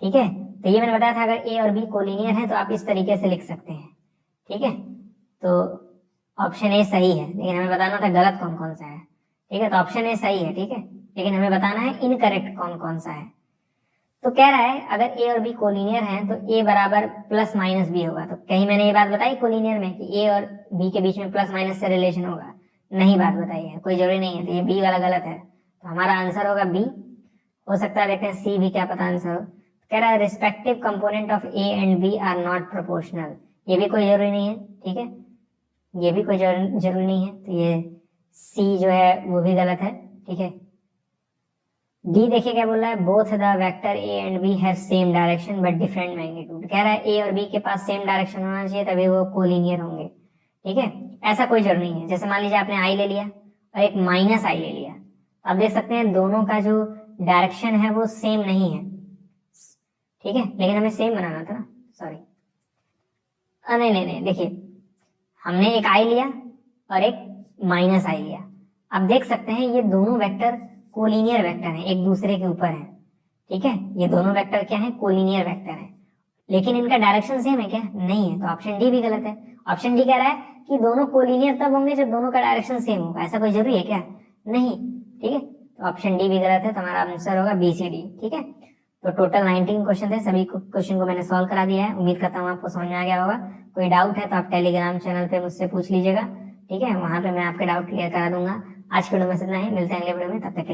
ठीक है, तो ये मैंने बताया था अगर A और B कोलिनियर हैं तो आप इस तरीके से लिख सकते हैं। ठीक है, तो ऑप्शन A सही है, लेकिन हमें बताना था गलत कौन कौन सा है। ठीक है, तो ऑप्शन ए सही है, ठीक है, लेकिन हमें बताना है इनकरेक्ट कौन कौन सा है। तो कह रहा है अगर ए और बी कोलिनियर हैं तो ए बराबर प्लस माइनस बी होगा। तो कहीं मैंने ये बात बताई कोलिनियर में कि ए और बी के बीच में प्लस माइनस से रिलेशन होगा? नहीं बात बताई है, कोई जरूरी नहीं है, तो ये बी वाला गलत है, तो हमारा आंसर होगा बी। हो सकता है देखते हैं सी भी, क्या पता आंसर हो। कह रहा है respective component of A and B are not proportional, ये भी कोई जरूरी नहीं है, ठीक है, ये भी कोई जरूरी नहीं है, तो ये सी जो है वो भी गलत है, ठीक है। डी देखिए क्या बोल रहा है, both the vector A and B have same direction but different magnitude. कह रहा है ए और बी के पास सेम डायरेक्शन होना चाहिए तभी वो कोलिनियर होंगे, ठीक है। ऐसा कोई जरूरी नहीं है, जैसे मान लीजिए आपने आई ले लिया और एक माइनस आई ले लिया, आप देख सकते हैं दोनों का जो डायरेक्शन है वो सेम नहीं है, ठीक है, लेकिन हमें सेम बनाना था ना, सॉरी, नहीं नहीं नहीं, देखिए हमने एक आई लिया और एक माइनस आई लिया, आप देख सकते हैं ये दोनों वेक्टर कोलिनियर वेक्टर हैं, एक दूसरे के ऊपर हैं, ठीक है, ये दोनों वेक्टर क्या हैं, कोलिनियर वेक्टर हैं, लेकिन इनका डायरेक्शन सेम है क्या, नहीं है, तो ऑप्शन डी भी गलत है। ऑप्शन डी कह रहा है कि दोनों कोलिनियर तब होंगे जब दोनों का डायरेक्शन सेम होगा, ऐसा कोई जरूरी है क्या, नहीं, ठीक है, तो ऑप्शन डी भी गलत है, तो हमारा आंसर होगा बी सी डी, ठीक है। तो टोटल 19 क्वेश्चन थे, सभी क्वेश्चन को मैंने सॉल्व करा दिया है, उम्मीद करता हूँ आपको समझ में आ गया होगा। कोई डाउट है तो आप टेलीग्राम चैनल पे मुझसे पूछ लीजिएगा, ठीक है, वहां पे मैं आपके डाउट क्लियर करा दूंगा। आज के वीडियो में इतना ही, मिलते हैं अगले वीडियो में, तब तक के लिए।